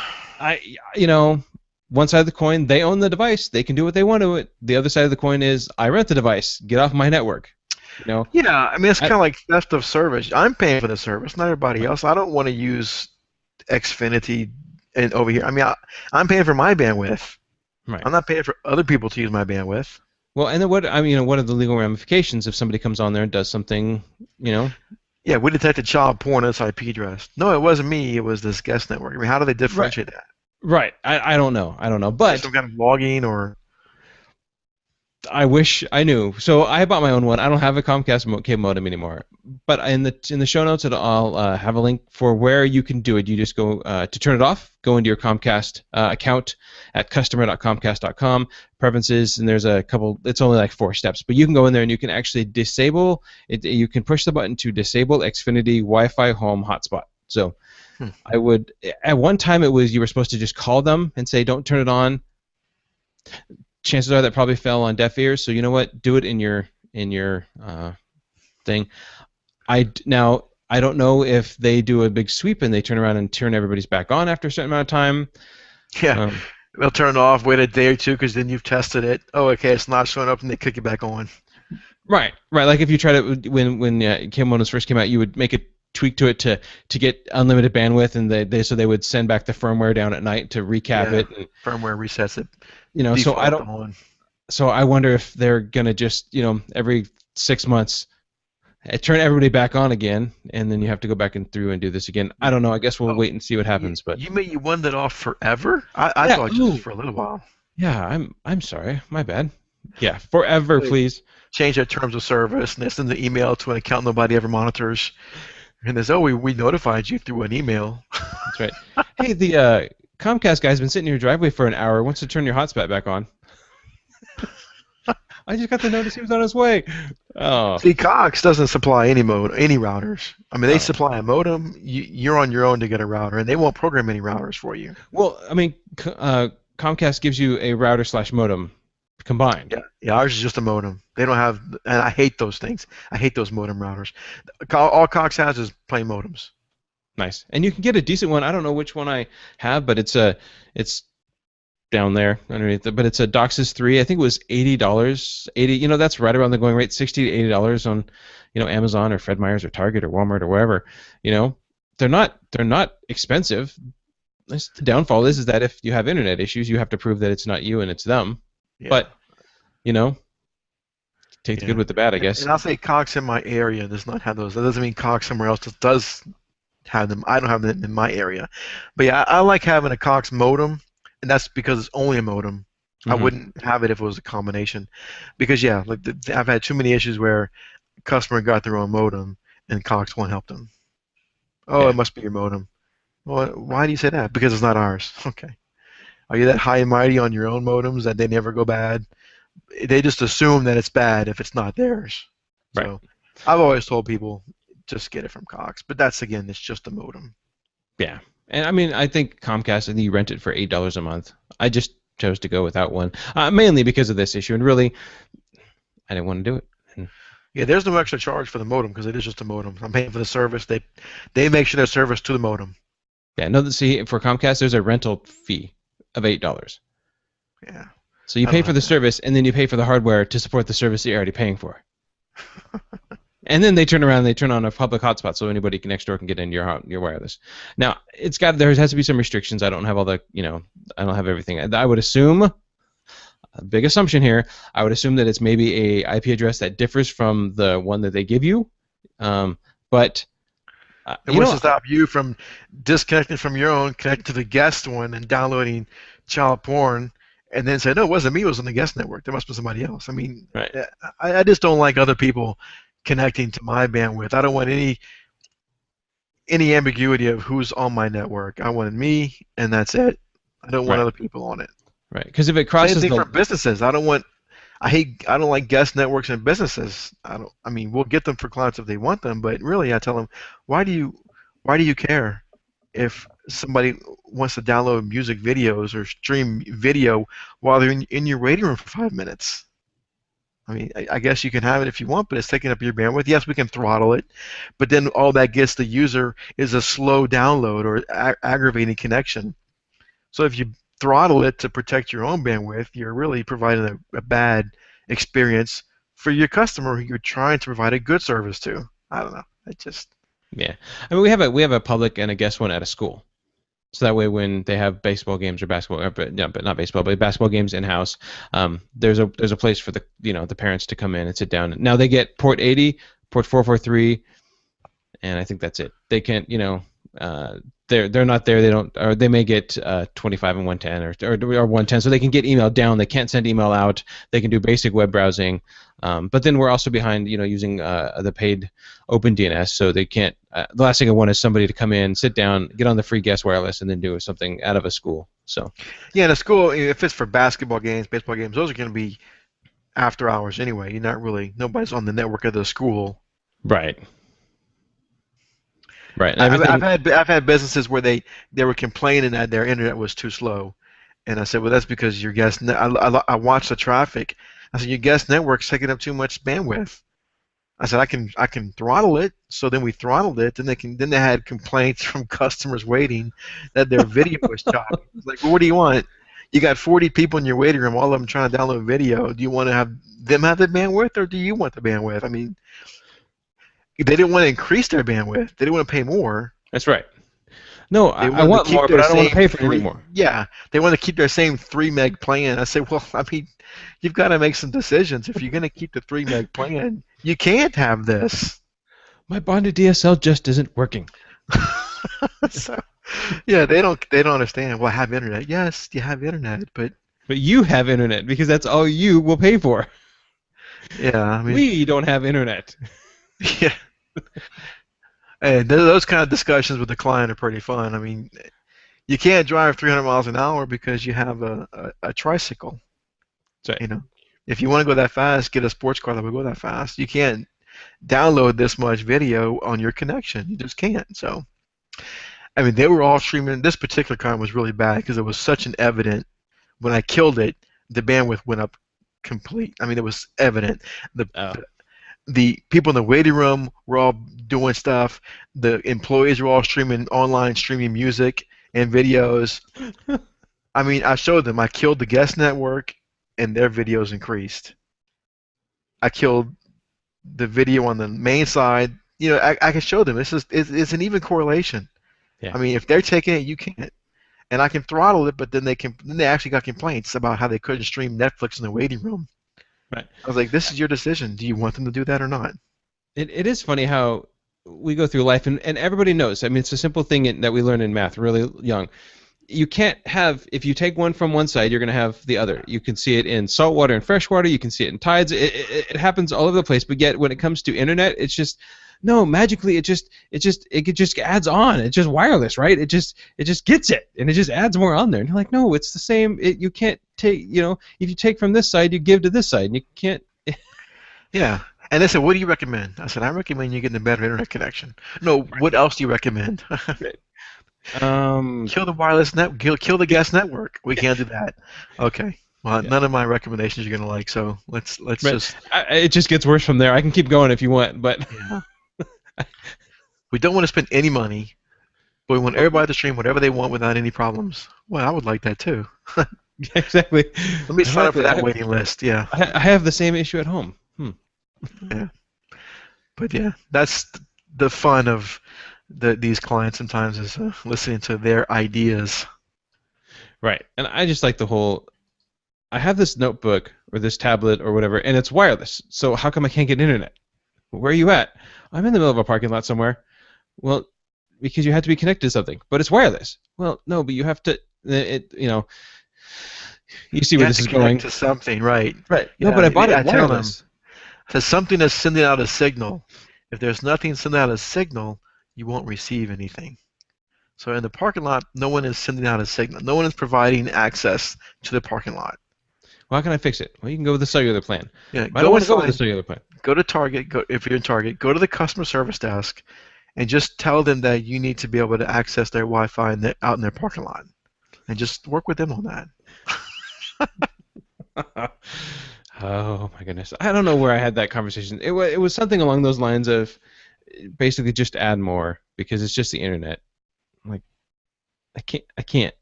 one side of the coin, they own the device. They can do what they want to it. The other side of the coin is, I rent the device. Get off my network. Yeah, I mean, it's I, kind of like theft of service. I'm paying for the service, not everybody else. I don't want to use Xfinity and over here. I mean, I'm paying for my bandwidth. right. I'm not paying for other people to use my bandwidth. Well, and then what are the legal ramifications if somebody comes on there and does something, Yeah, we detected child porn on this IP address. No, it wasn't me. It was this guest network. I mean, how do they Right. differentiate that? Right. I don't know. I don't know. Is there But some kind of logging or? I wish I knew. So I bought my own one. I don't have a Comcast cable modem anymore. But in the show notes, I'll have a link for where you can do it. You just go to turn it off. Go into your Comcast account at customer.comcast.com, preferences, and there's a couple. It's only like 4 steps, but you can go in there and you can actually disable it. You can push the button to disable Xfinity Wi-Fi home hotspot. So I would. At one time, it was you were supposed to just call them and say, "Don't turn it on." Chances are that probably fell on deaf ears. So you know what? Do it in your thing. Now I don't know if they do a big sweep and they turn around and turn everybody's back on after a certain amount of time. Yeah, Um, they'll turn it off, wait a day or two, because then you've tested it. Oh, okay, it's not showing up, and they kick it back on. right. Like if you tried it when cable modems first came out, you would make a tweak to it to get unlimited bandwidth, and they would send back the firmware down at night to recap Yeah, it. And, firmware resets it. so I Default don't. on. So I wonder if they're gonna just every 6 months turn everybody back on again, and then you have to go back and through and do this again. I don't know. I guess we'll Oh, wait and see what happens. But you want that off forever? I yeah, thought just for a little while. yeah. I'm sorry. My bad. Yeah, forever, They please. change their terms of service, and they send the email to an account nobody ever monitors. And they say, oh, we notified you through an email. That's right. Hey, the Comcast guy's been sitting in your driveway for an hour. Wants to turn your hotspot back on. I just got the notice he was on his way. Oh. See, Cox doesn't supply any routers. I mean, they Oh. supply a modem. You're on your own to get a router, and they won't program any routers for you. Well, I mean, Comcast gives you a router/modem combined. Yeah, ours is just a modem. They don't have, and I hate those things. I hate those modem routers. All Cox has is plain modems. Nice. And you can get a decent one. I don't know which one I have, but it's down there underneath it. But it's a DOCSIS 3. I think it was $80. That's right around the going rate, $60 to $80 on, Amazon or Fred Meyer's or Target or Walmart or wherever. They're not expensive. The downfall is that if you have internet issues, you have to prove that it's not you and it's them. Yeah. But, take the good with the bad, I guess. And I'll say Cox in my area does not have those. That doesn't mean Cox somewhere else does have them. I don't have them in my area. But yeah, I like having a Cox modem, and that's because it's only a modem. I wouldn't have it if it was a combination. Because yeah, like I've had too many issues where a customer got their own modem and Cox won't help them. Oh, Yeah. it must be your modem. Well, why do you say that? Because it's not ours. Okay. Are you that high and mighty on your own modems that they never go bad? They just assume that it's bad if it's not theirs. Right. So I've always told people just get it from Cox, but it's just a modem. Yeah. And I mean, I think Comcast, I think you rent it for $8 a month. I just chose to go without one, mainly because of this issue. And really, I didn't want to do it. And, Yeah, there's no extra charge for the modem because it is just a modem. I'm paying for the service. They make sure there's service to the modem. yeah, no. See, for Comcast, there's a rental fee of $8. Yeah, So you I pay don't for have the that. service, and then you pay for the hardware to support the service that you're already paying for. And then they turn around and they turn on a public hotspot so anybody next door can get into your wireless. Now, there has to be some restrictions. I don't have all the, I don't have everything. I would assume, a big assumption here, I would assume that it's maybe a IP address that differs from the one that they give you. But, And what's to stop you from disconnecting from your own, connecting to the guest one, and downloading child porn, and then say, no, it wasn't me, it was on the guest network. There must be somebody else. I mean, right. I just don't like other people connecting to my bandwidth. I don't want any ambiguity of who's on my network. I wanted me, and that's it. I don't want Right. other people on it. Right. Because if it Same crosses thing the for businesses. I don't like guest networks and businesses. I mean, we'll get them for clients if they want them, but really I tell them, why do you care if somebody wants to download music videos or stream video while they're in your waiting room for 5 minutes? I mean, I guess you can have it if you want, but it's taking up your bandwidth. Yes, we can throttle it, but then all that gets the user is a slow download or aggravating connection. So if you throttle it to protect your own bandwidth, you're really providing a bad experience for your customer who you're trying to provide a good service to. I don't know. It just Yeah. I mean, we have a public and a guest one at a school. So that way, when they have baseball games or basketball, but not baseball, but basketball games in house, there's a place for the parents to come in and sit down. Now they get port 80, port 443, and I think that's it. They can't, they're not there. They don't, or they may get 25 and 110 or 110, so they can get email down. They can't send email out. They can do basic web browsing, but then we're also behind, using the paid Open DNS, so they can't. The last thing I want is somebody to come in, sit down, get on the free guest wireless, and then do something out of a school. So yeah, in a school, if it's for basketball games, baseball games, those are going to be after hours anyway. Nobody's on the network of the school. right, right, and I've had businesses where they were complaining that their internet was too slow, and I said, well, that's because your guest. I watched the traffic. I said, your guest network's taking up too much bandwidth. I said, I can throttle it. So then we throttled it. Then they had complaints from customers waiting that their video was choppy. It's like, well, what do you want? You got 40 people in your waiting room, all of them trying to download video. Do you want to have them have the bandwidth, or do you want the bandwidth? I mean, they didn't want to increase their bandwidth. They didn't want to pay more. that's right. No, They I wanted to want keep more, their but I don't want to same pay for it three. anymore. Yeah, they want to keep their same 3 meg plan. I said, well, I mean, you've got to make some decisions. If you're going to keep the 3 meg plan, you can't have this. My bonded DSL just isn't working. So, yeah, they don't understand. Well, I have internet. Yes, you have internet, but But you have internet because that's all you will pay for. yeah, I mean, We don't have internet. yeah. And those kind of discussions with the client are pretty fun. I mean, you can't drive 300 miles an hour because you have a tricycle. That's right. If you want to go that fast, get a sports car that will go that fast. You can't download this much video on your connection. You just can't. So, I mean, they were all streaming. This particular kind was really bad because it was such an evident. When I killed it, the bandwidth went up complete. I mean, it was evident. The people in the waiting room were all doing stuff. The employees were all streaming music and videos. I mean, I showed them. I killed the guest network, and their videos increased. I killed the video on the main side. I can show them. It's an even correlation. Yeah. I mean, if they're taking it, you can't. And I can throttle it, but then they actually got complaints about how they couldn't stream Netflix in the waiting room. Right. I was like, this is your decision. Do you want them to do that or not? It is funny how we go through life, and everybody knows. I mean, it's a simple thing that we learn in math really young. You can't have, if you take one from one side, you're going to have the other. You can see it in saltwater and freshwater. You can see it in tides. It happens all over the place. But yet, when it comes to internet, it's just no, magically it just adds on. It's just wireless, right? It just gets it, and it just adds more on there. And you're like, no, it's the same. You can't take, if you take from this side, you give to this side, and you can't. Yeah. And they said, what do you recommend? I said, I recommend you getting a better internet connection. No, what else do you recommend? Kill the wireless net. Kill the guest network. We yeah, can't do that. Okay. Well, yeah. none of my recommendations you're gonna like. So let's But just it just gets worse from there. I can keep going if you want, but yeah. We don't want to spend any money, but we want everybody to stream whatever they want without any problems. Well, I would like that too. exactly. Let me I sign like up for that that. waiting list. Yeah. I have the same issue at home. Yeah. But yeah, that's the fun of these clients sometimes is listening to their ideas. Right. And I just like the whole. I have this notebook or this tablet or whatever, and it's wireless. So how come I can't get internet? Where are you at? I'm in the middle of a parking lot somewhere. Well, because you have to be connected to something, but it's wireless. Well, no, but you have to. You see You where have this to is connect going. to something, right? Right. No, Yeah, but I bought it I tell them wireless. there's something that's sending out a signal. If there's nothing sending out a signal, you won't receive anything. So in the parking lot, no one is sending out a signal. No one is providing access to the parking lot. Well, how can I fix it? Well, you can go with the cellular plan. Yeah, I don't go want to go with the inside, cellular plan. go to Target, go if you're in Target, go to the customer service desk and just tell them that you need to be able to access their Wi-Fi out in their parking lot, and just work with them on that. Oh my goodness. I don't know where I had that conversation. It was something along those lines of basically just add more because it's just the internet. I'm like I can't. I can't.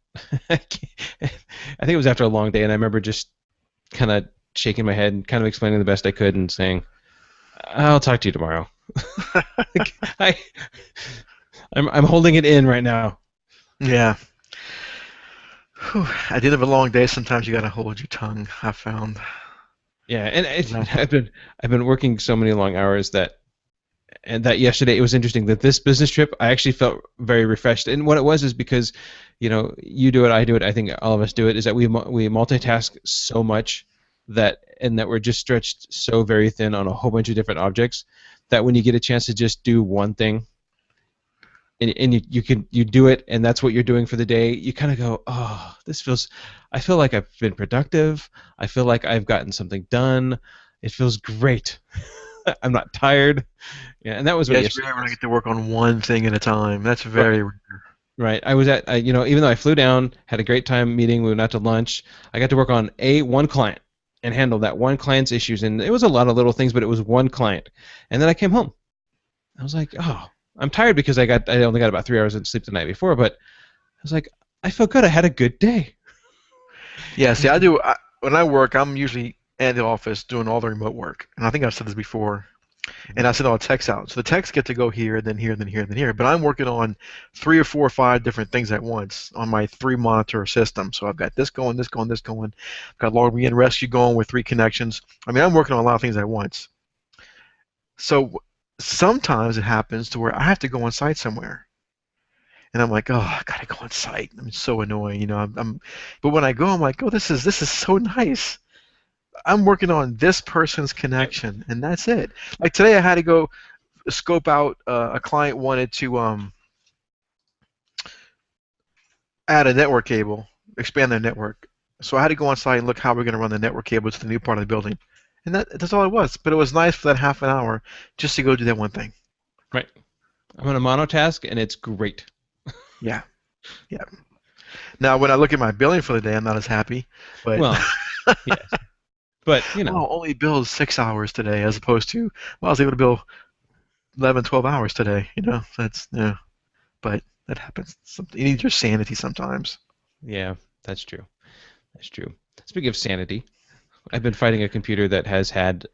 I think it was after a long day, and I remember just kind of shaking my head and kind of explaining the best I could and saying, "I'll talk to you tomorrow." I I'm holding it in right now. Yeah. Whew. At the end of a long day, sometimes you gotta hold your tongue, I've found. Yeah, and Yeah. I've been working so many long hours that yesterday it was interesting that this business trip I actually felt very refreshed. And what it was is because, you do it, I do it, I think all of us do it, is that we multitask so much that we're just stretched so very thin on a whole bunch of different objects that when you get a chance to just do one thing and you do it and that's what you're doing for the day, you kind of go, oh, I feel like I've been productive. I feel like I've gotten something done. It feels great. I'm not tired. Yeah, and that was Yeah, what it's yesterday rare when I was. get to work on one thing at a time. That's Right. very rare. Right. I was even though I flew down, had a great time meeting, we went out to lunch. I got to work on one client and handle that one client's issues, and it was a lot of little things, but it was one client. And then I came home. I was like, oh, I'm tired because I only got about 3 hours of sleep the night before, but I was like, I feel good. I had a good day. Yeah, see, when I work, I'm usually at the office doing all the remote work. And I think I've said this before. And I send all the texts out. So the texts get to go here, then here, then here, then here. But I'm working on 3 or 4 or 5 different things at once on my 3 monitor system. So I've got this going, this going, this going. I've got log me and rescue going with 3 connections. I mean, I'm working on a lot of things at once. So sometimes it happens to where I have to go on site somewhere. And I'm like, oh, I gotta go on site. I mean, it's so annoying, you know. But when I go, I'm like, oh, this is so nice. I'm working on this person's Yep. connection, and that's it. Like today, I had to go scope out. A client wanted to add a network cable, expand their network. So I had to go on site and look how we're going to run the network cable to the new part of the building. And that's all it was. But it was nice for that half an hour just to go do that one thing. Right. I'm on a monotask, and it's great. Yeah, yeah. Now, when I look at my billing for the day, I'm not as happy. But Well, yes, but oh, only billed 6 hours today, as opposed to well, I was able to bill 11, 12 hours today. You know, that's yeah. But that happens. You need your sanity sometimes. yeah, that's true. That's true. Speaking of sanity, I've been fighting a computer that has had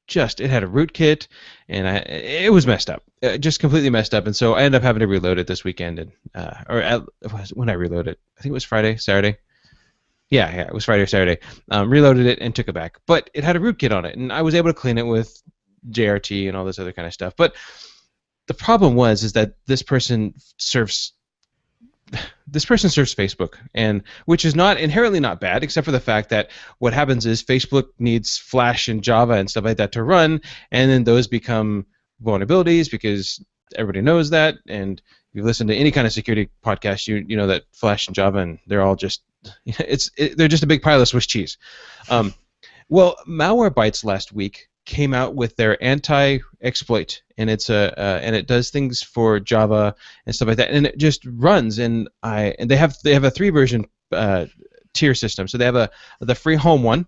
it had a rootkit, and it was messed up, just completely messed up, and so I ended up having to reload it this weekend, and when I reloaded, I think it was Friday, Saturday. Yeah, it was Friday or Saturday. Reloaded it and took it back, but it had a rootkit on it, and I was able to clean it with JRT and all this other kind of stuff. But the problem is that this person serves Facebook, and which is not inherently not bad, except for the fact that what happens is Facebook needs Flash and Java and stuff like that to run, and then those become vulnerabilities because everybody knows that. And if you've listened to any kind of security podcast, you know that Flash and Java and they're all just they're just a big pile of Swiss cheese. Well, Malwarebytes last week came out with their anti-exploit, and and it does things for Java and stuff like that, and it just runs. And they have a 3 version tier system. So they have the free home one,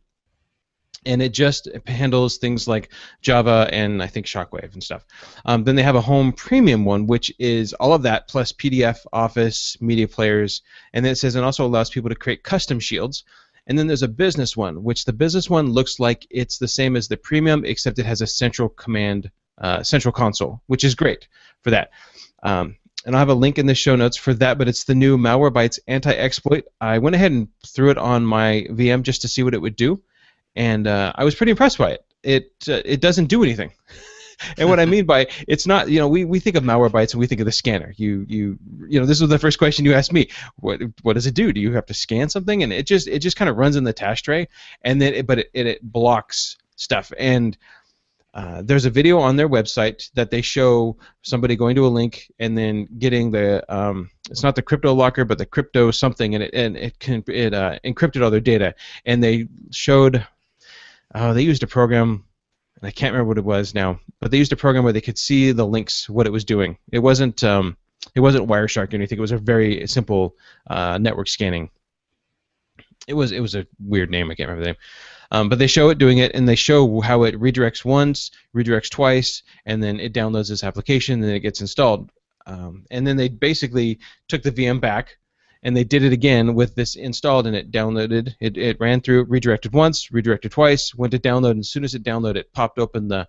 and it just handles things like Java and I think Shockwave and stuff. Then they have a home premium one, which is all of that plus PDF, Office, media players, and then it says it also allows people to create custom shields. And then there's a business one, which the business one looks like it's the same as the premium, except it has a central command, central console, which is great for that. And I'll have a link in the show notes for that, but it's the new Malwarebytes anti-exploit. I went ahead and threw it on my VM just to see what it would do, and I was pretty impressed by it. It doesn't do anything. And what I mean by it's not, we think of Malwarebytes and we think of the scanner. This was the first question you asked me. What does it do? Do you have to scan something? And it just kind of runs in the task tray, and then it blocks stuff. And there's a video on their website that they show somebody going to a link and then getting the it's not the crypto locker but the crypto something, and it encrypted all their data. And they showed they used a program, and I can't remember what it was now, but they used a program where they could see the links, what it was doing. It wasn't Wireshark or anything. It was a very simple network scanning. It was a weird name. I can't remember the name. But they show it doing it, and they show how it redirects once, redirects twice, and then it downloads this application, and then it gets installed. And then they basically took the VM back, and they did it again with this installed, and it downloaded. It ran through, redirected once, redirected twice, went to download, and as soon as it downloaded, it popped open the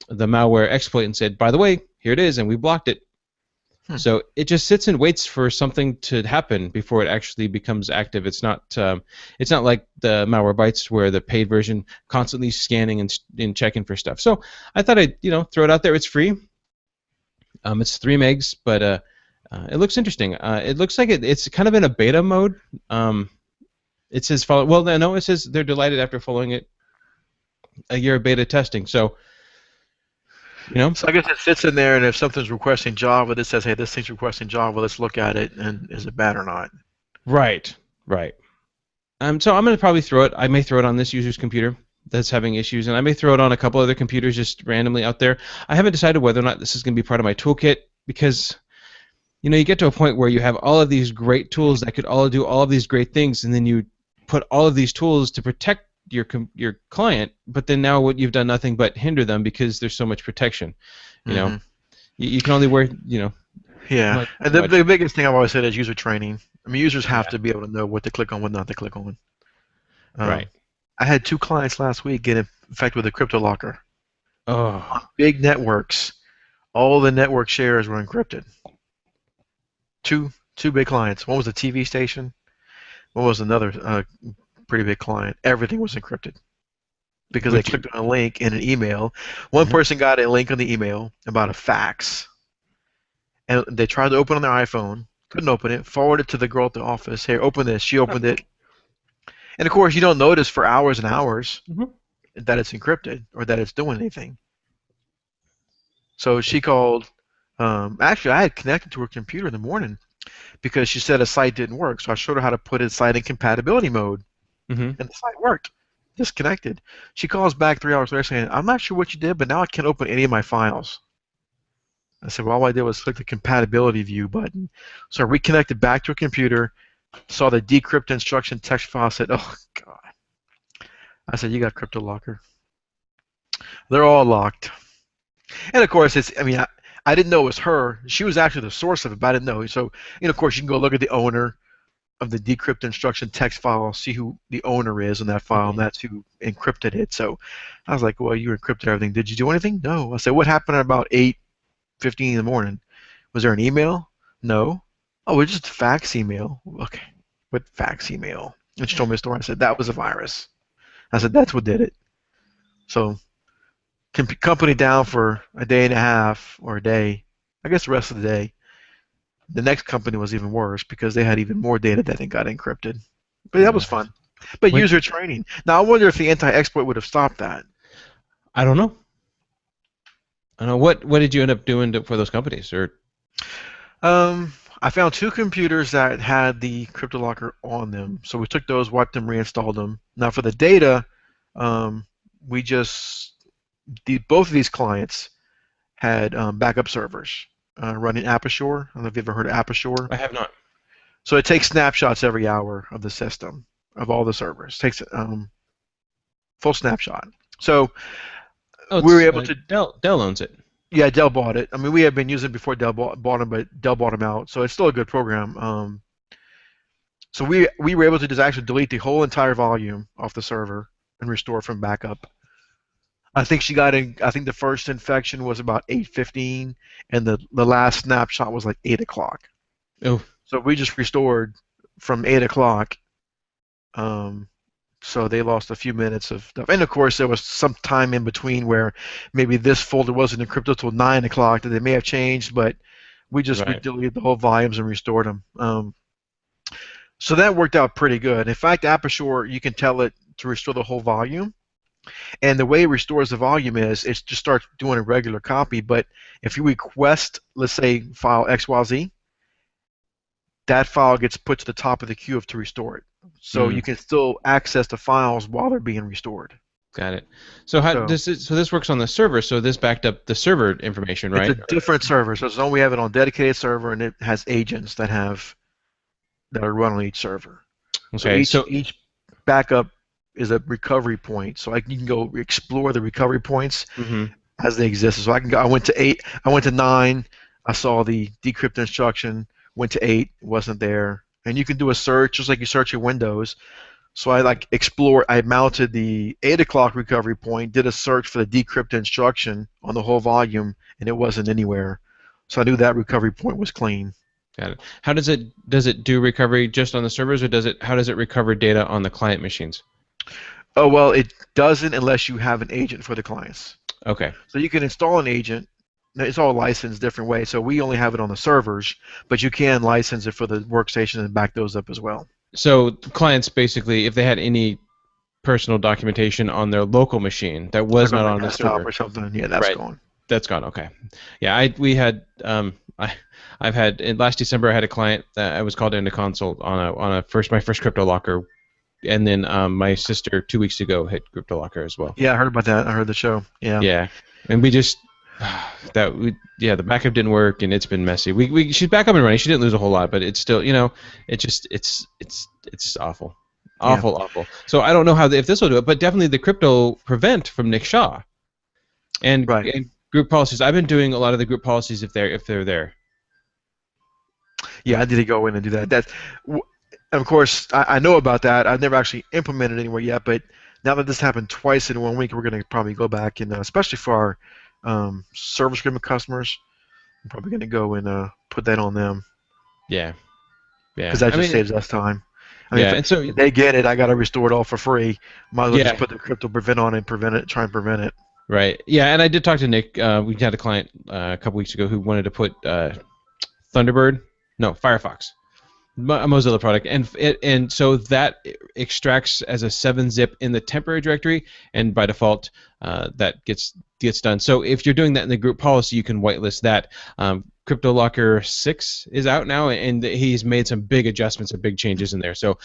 malware exploit and said, by the way, here it is, and we blocked it. So it just sits and waits for something to happen before it actually becomes active. It's not like the Malwarebytes where the paid version constantly scanning and checking for stuff. So I thought I'd throw it out there. It's free. It's 3 megs, but it looks interesting. It looks like it's kind of in a beta mode. It says follow. Well, no, it says they're delighted after following it a year of beta testing. So. So I guess it sits in there, and if something's requesting Java, it says, hey, this thing's requesting Java, let's look at it, and is it bad or not? Right. So I'm going to probably throw it. I may throw it on this user's computer that's having issues, and I may throw it on a couple other computers just randomly out there. I haven't decided whether or not this is going to be part of my toolkit, because you get to a point where you have all of these great tools that could all do all of these great things, and then you put all of these tools to protect your client, but then now what you've done nothing but hinder them because there's so much protection. You can only wear Yeah, and the biggest thing I've always said is user training. I mean, users have to be able to know what to click on, what not to click on. Right. I had 2 clients last week get infected with a crypto locker. Oh. On big networks, all the network shares were encrypted. Two big clients. One was a TV station. One was another pretty big client. Everything was encrypted because they clicked on a link in an email. One person got a link on the email about a fax, and they tried to open it on their iPhone, couldn't open it, forwarded it to the girl at the office. Hey, open this. She opened it. And of course, you don't notice for hours and hours that it's encrypted or that it's doing anything. So she called. Actually, I had connected to her computer in the morning because she said a site didn't work. So I showed her how to put a site in compatibility mode. And the site worked. Disconnected. She calls back 3 hours later saying, I'm not sure what you did, but now I can't open any of my files. I said, well, all I did was click the compatibility view button. So I reconnected back to a computer, saw the decrypt instruction text file, said, oh, God. I said, you got crypto locker. They're all locked. And, of course, I didn't know it was her. She was actually the source of it, but I didn't know. So, of course, you can go look at the owner of the decrypt instruction text file, see who the owner is in that file, and that's who encrypted it. So I was like, well, you encrypted everything. Did you do anything? No. I said, what happened at about 8:15 in the morning? Was there an email? No. Oh, it's just a fax email. Okay. What fax email? And she told me a story. I said, that was a virus. I said, that's what did it. So company down for a day and a half or a day, I guess the rest of the day. The next company was even worse because they had even more data that got encrypted. But that was fun. But user training. Now, I wonder if the anti-exploit would have stopped that. I don't know. What did you end up doing for those companies? Or I found 2 computers that had the CryptoLocker on them. So we took those, wiped them, reinstalled them. Now, for the data, Um, we just both of these clients had backup servers running Apashore. I don't know if you've ever heard of Apashore. I have not. So it takes snapshots every hour of the system of all the servers. It takes full snapshot. So Oh, we were it's able to. Dell owns it. Yeah, Dell bought it. I mean, we had been using it before Dell bought them, but Dell bought them out. So it's still a good program. So we were able to just actually delete the whole entire volume off the server and restore from backup. I think she got in. I think the first infection was about 8:15, and the last snapshot was like 8 o'clock. Oh, So we just restored from 8 o'clock. Um, so they lost a few minutes of stuff, and of course there was some time in between where maybe this folder wasn't encrypted till 9 o'clock that they may have changed, but we right. deleted the whole volumes and restored them. So that worked out pretty good. In fact, Apashore, you can tell it to restore the whole volume. And the way it restores the volume is it just starts doing a regular copy. But if you request, let's say, file XYZ, that file gets put to the top of the queue to restore it. So Mm, you can still access the files while they're being restored. got it. So how So does it? So this works on the server. So this backed up the server information, it's a right? different server. So we have it on a dedicated server, and it has agents that are run on each server. So Okay. So each backup is a recovery point. So you can go explore the recovery points mhm. as they exist. So I can go. I went to 8. I went to 9. I saw the decrypt instruction. Went to 8. It wasn't there. And you can do a search just like you search your Windows. So I like explore. I mounted the 8 o'clock recovery point. Did a search for the decrypt instruction on the whole volume, and it wasn't anywhere. So I knew that recovery point was clean. Got it. How does it do recovery just on the servers, or how does it recover data on the client machines? Oh well, it doesn't unless you have an agent for the clients. Okay. So you can install an agent. It's all licensed different ways. So we only have it on the servers, but you can license it for the workstation and back those up as well. So clients basically, if they had any personal documentation on their local machine that was Like on not their on the desktop server, or something. Yeah, that's right? gone. That's gone. Okay. Yeah, we had I've had last December I had a client that I was called in to consult on a my first crypto locker, and then my sister 2 weeks ago hit crypto locker as well. Yeah, I heard about that. I heard the show. Yeah. Yeah, and we just the backup didn't work and it's been messy. She's back up and running. She didn't lose a whole lot, but it's still it just it's awful, Yeah. awful. So I don't know if this will do it, but definitely the crypto prevent from Nick Shaw Right. and group policies. I've been doing a lot of the group policies if they're there. Yeah, I need to go in and do that. Of course, I know about that. I've never actually implemented it anywhere yet, but now that this happened twice in 1 week, we're going to probably go back and, especially for our service agreement customers, I'm probably going to go and put that on them Yeah, yeah. because that I just mean, saves us time. I mean, yeah, and so if they get it, I got to restore it all for free. Might as well just yeah, put the crypto prevent on it and prevent it, try and prevent it. right. Yeah, and I did talk to Nick. We had a client a couple weeks ago who wanted to put Thunderbird, no, Firefox, a Mozilla product, and so that extracts as a 7-zip in the temporary directory, and by default that gets done. So if you're doing that in the group policy, you can whitelist that. CryptoLocker 6 is out now, and he's made some big adjustments and big changes in there. So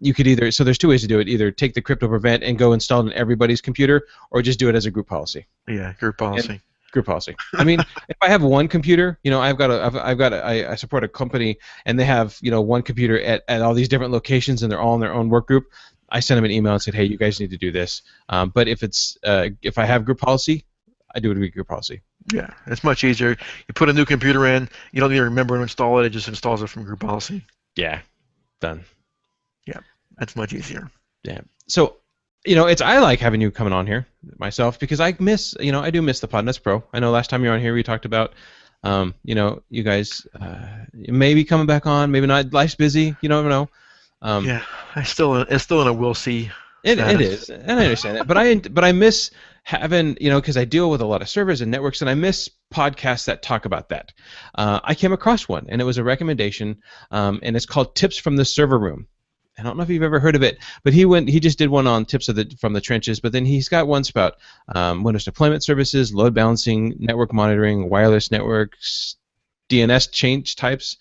you could there's two ways to do it: either take the crypto prevent and go install it on everybody's computer, or just do it as a group policy. Yeah, group policy. Group policy. I mean, if I have one computer, I support a company and they have one computer at all these different locations and they're all in their own work group. I send them an email and said, hey, you guys need to do this. But if I have group policy, I do it with group policy. Yeah, it's much easier. You put a new computer in, you don't need to remember to install it. It just installs it from group policy. Yeah, done. Yeah, that's much easier. Yeah. So, I like having you coming on here myself because I do miss the Podnuts Pro. I know last time you were on here we talked about, you guys maybe coming back on, maybe not. Life's busy. You never know. Yeah, it's still in a we'll see It status. is, and I understand that, but I miss having because I deal with a lot of servers and networks, and I miss podcasts that talk about that. I came across one, and it was a recommendation, and it's called Tips from the Server Room. I don't know if you've ever heard of it, but he just did one on tips from the trenches, but then he's got ones about Windows deployment services, load balancing, network monitoring, wireless networks, DNS change types,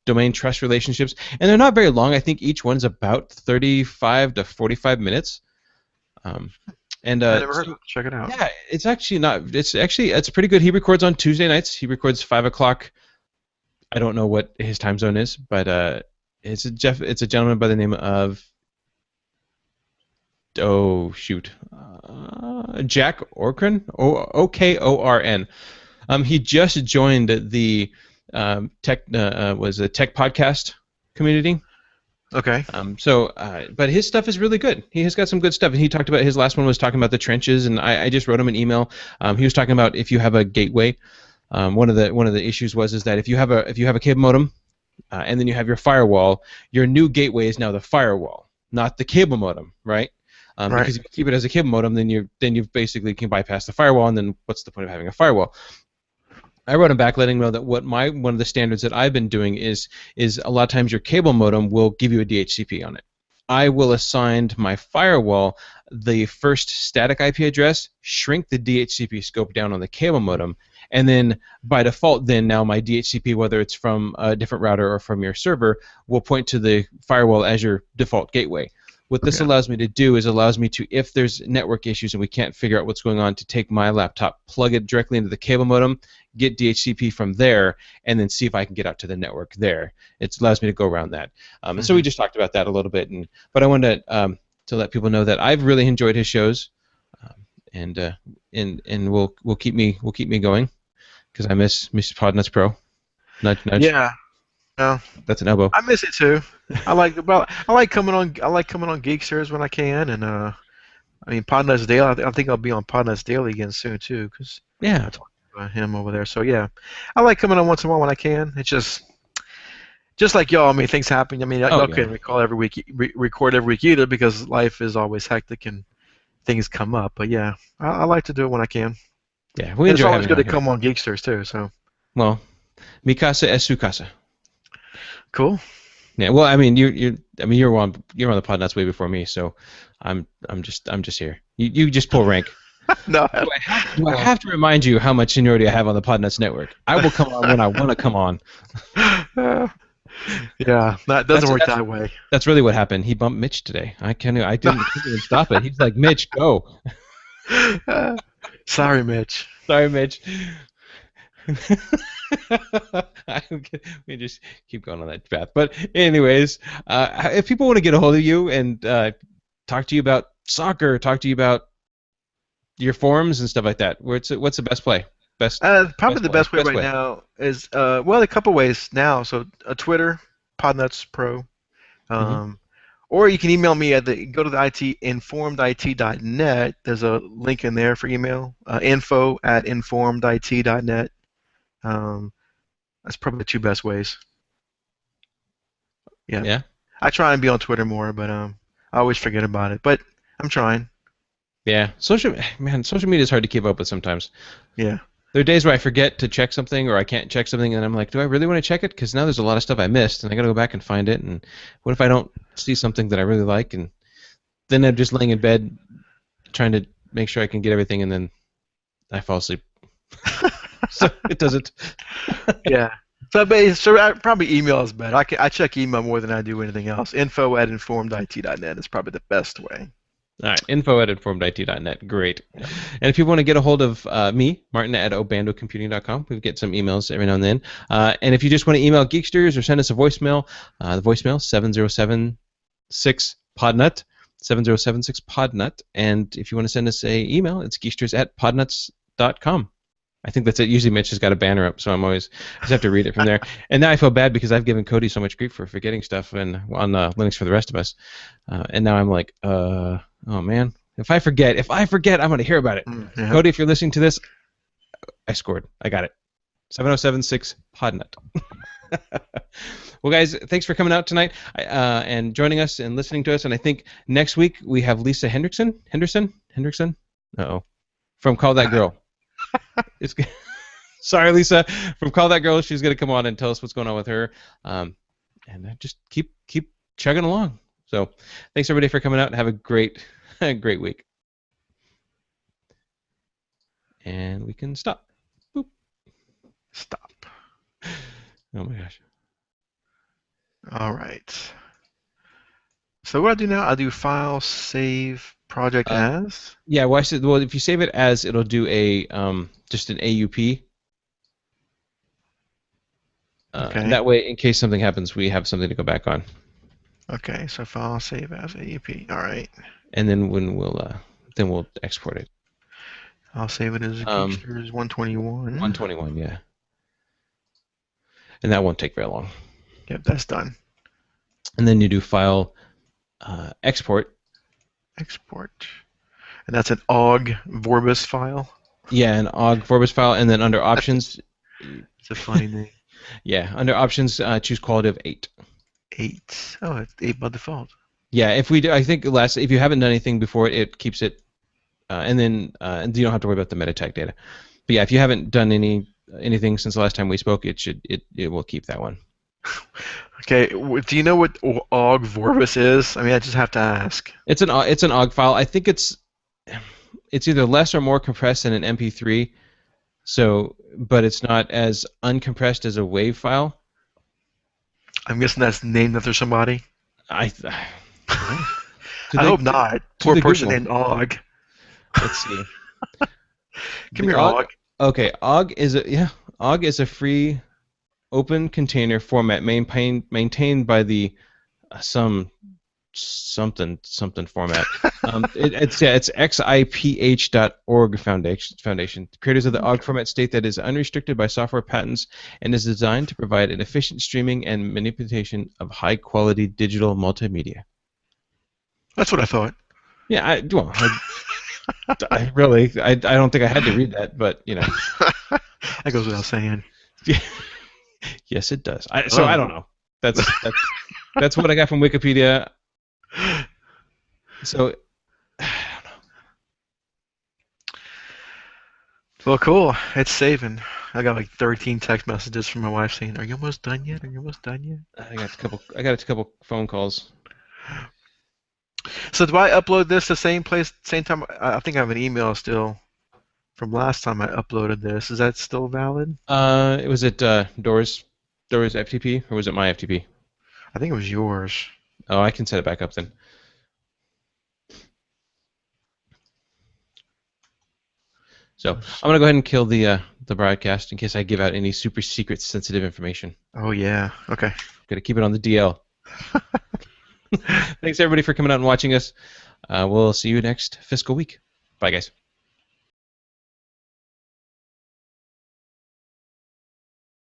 domain trust relationships, and they're not very long. I think each one's about 35 to 45 minutes. Um, and I never heard of so it. Check it out. yeah, it's actually not. It's pretty good. He records on Tuesday nights. He records 5 o'clock. I don't know what his time zone is, but it's a gentleman by the name of oh shoot, Jack Orkran, Okorn. He just joined the was a tech podcast community. Okay. But his stuff is really good. He has got some good stuff. And he talked about his last one was talking about the trenches, and I just wrote him an email. He was talking about if you have a gateway. One of the issues was is that if you have a cable modem, and then you have your firewall, your new gateway is now the firewall, not the cable modem, right? Right. Because if you keep it as a cable modem, then you basically can bypass the firewall, and then what's the point of having a firewall? I wrote him back letting him know that one of the standards that I've been doing is a lot of times your cable modem will give you a DHCP on it. I will assign my firewall the first static IP address, shrink the DHCP scope down on the cable modem, and then by default, then now my DHCP, whether it's from a different router or from your server, will point to the firewall as your default gateway. What this Okay. allows me to do is allows me to, if there's network issues and we can't figure out what's going on, to take my laptop, plug it directly into the cable modem, get DHCP from there, and then see if I can get out to the network there. It allows me to go around that. And so we Hmm. just talked about that a little bit, but I wanted to let people know that I've really enjoyed his shows, um, and will keep me going because I miss Podnuts Pro. Nudge nudge. Yeah. No, That's an elbow. I miss it too. I like coming on Geeksters when I can, and I mean Podnuts Daily. I think I'll be on Podnuts Daily again soon too, because I Yeah. talked to him over there. So yeah, I like coming on once in a while when I can. It's just like y'all. I mean, things happen. I mean, Oh y'all yeah. couldn't recall every week, record every week either because life is always hectic and things come up. But yeah, I like to do it when I can, Yeah. We and it's enjoy always having you good on to here. come on Geeksters too. So Well, mi casa es su casa. cool. Yeah. Well, I mean, you're on the Podnuts way before me, so I'm just here. You just pull rank. No, Do I well, have to remind you how much seniority I have on the Podnuts network? I will come on when I want to come on. yeah, that doesn't That's work that's that way. that's really what happened. He bumped Mitch today. I couldn't even stop it. He's like, Mitch, go. Sorry, Mitch. Sorry, Mitch. We just keep going on that path. But anyways, if people want to get a hold of you and talk to you about soccer, talk to you about your forums and stuff like that, what's the best play? Best Probably best the way. best way Best right way. now is well, a couple ways now. So Twitter, Podnuts Pro, Hmm. um, or you can email me at the go to the IT informedit.net. There's a link in there for email. Info@informedit.net. Um, that's probably the two best ways. Yeah, Yeah. I try and be on Twitter more, but I always forget about it. But I'm trying. Yeah. Social media is hard to keep up with sometimes. Yeah. There are days where I forget to check something or I can't check something, and I'm like, do I really want to check it? Because now there's a lot of stuff I missed, and I got to go back and find it. And what if I don't see something that I really like, and then I'm just laying in bed trying to make sure I can get everything, and then I fall asleep. So it doesn't. Yeah. Probably email is better. I check email more than I do anything else. Info@informedit.net is probably the best way. All right, info@informedit.net. Great. Yeah. And if you want to get a hold of me, Martin at obandocomputing.com, we get some emails every now and then. And if you just want to email Geeksters or send us a voicemail, the voicemail 7076 podnut 7076 podnut. And if you want to send us a email, it's geeksters@podnuts.com. I think that's it. Usually Mitch has got a banner up, so I just have to read it from there. And now I feel bad because I've given Cody so much grief for forgetting stuff and on Linux for the rest of us. And now I'm like, oh man, if I forget, I'm going to hear about it. Yeah. Cody, if you're listening to this, I scored. I got it. 7076 Podnut. Well, guys, thanks for coming out tonight and joining us and listening to us. And I think next week we have Lisa Henderson. Uh-oh. From Call That Girl. It's Sorry, Lisa. From Call That Girl, she's going to come on and tell us what's going on with her. And just keep chugging along. So thanks, everybody, for coming out and have a great, great week. And we can stop. Boop. Stop. Oh, my gosh. All right. So what I do now, I do file, save, Project as? Yeah, well, well, if you save it as, it'll do a just an AUP. And Okay. that way, in case something happens, we have something to go back on. Okay, so file save as AEP. All right. And then when we'll export it. I'll save it as a Um, Geeksters 121. 121, yeah. And that won't take very long. Yep, that's done. And then you do file export. Export. And that's an OGG Vorbis file. Yeah, an OGG Vorbis file, and then under options, It's a funny name. yeah, under options, choose quality of 8. 8. Oh, it's 8 by default. Yeah, if we do, I think if you haven't done anything before it keeps it, and then you don't have to worry about the meta tag data. But yeah, if you haven't done anything since the last time we spoke, it will keep that one. Okay, do you know what OGG Vorbis is? I mean, I just have to ask. It's an OGG file. I think it's either less or more compressed than an MP3. So, but it's not as uncompressed as a WAV file. I'm guessing that's named after somebody. I hope not. Poor person Google. named OGG. Let's see. Come here, OGG. Okay, OGG is a free open container format maintained by the something format. It's xiph.org foundation. The creators of the OGG format state that it is unrestricted by software patents and is designed to provide an efficient streaming and manipulation of high quality digital multimedia. That's what I thought. Yeah, I don't think I had to read that, but you know. That goes without saying. Yes, it does. I don't know. That's what I got from Wikipedia. So, I don't know. Well, cool. It's saving. I got like 13 text messages from my wife saying, "Are you almost done yet? Are you almost done yet?" I got a couple phone calls. So do I upload this the same place, same time? I think I have an email still from last time I uploaded this. Is that still valid? Was it Doors FTP or was it my FTP? I think it was yours. Oh, I can set it back up then. So I'm gonna go ahead and kill the broadcast in case I give out any super secret sensitive information. Oh yeah. Okay. Gotta keep it on the DL. Thanks everybody for coming out and watching us. We'll see you next fiscal week. Bye guys.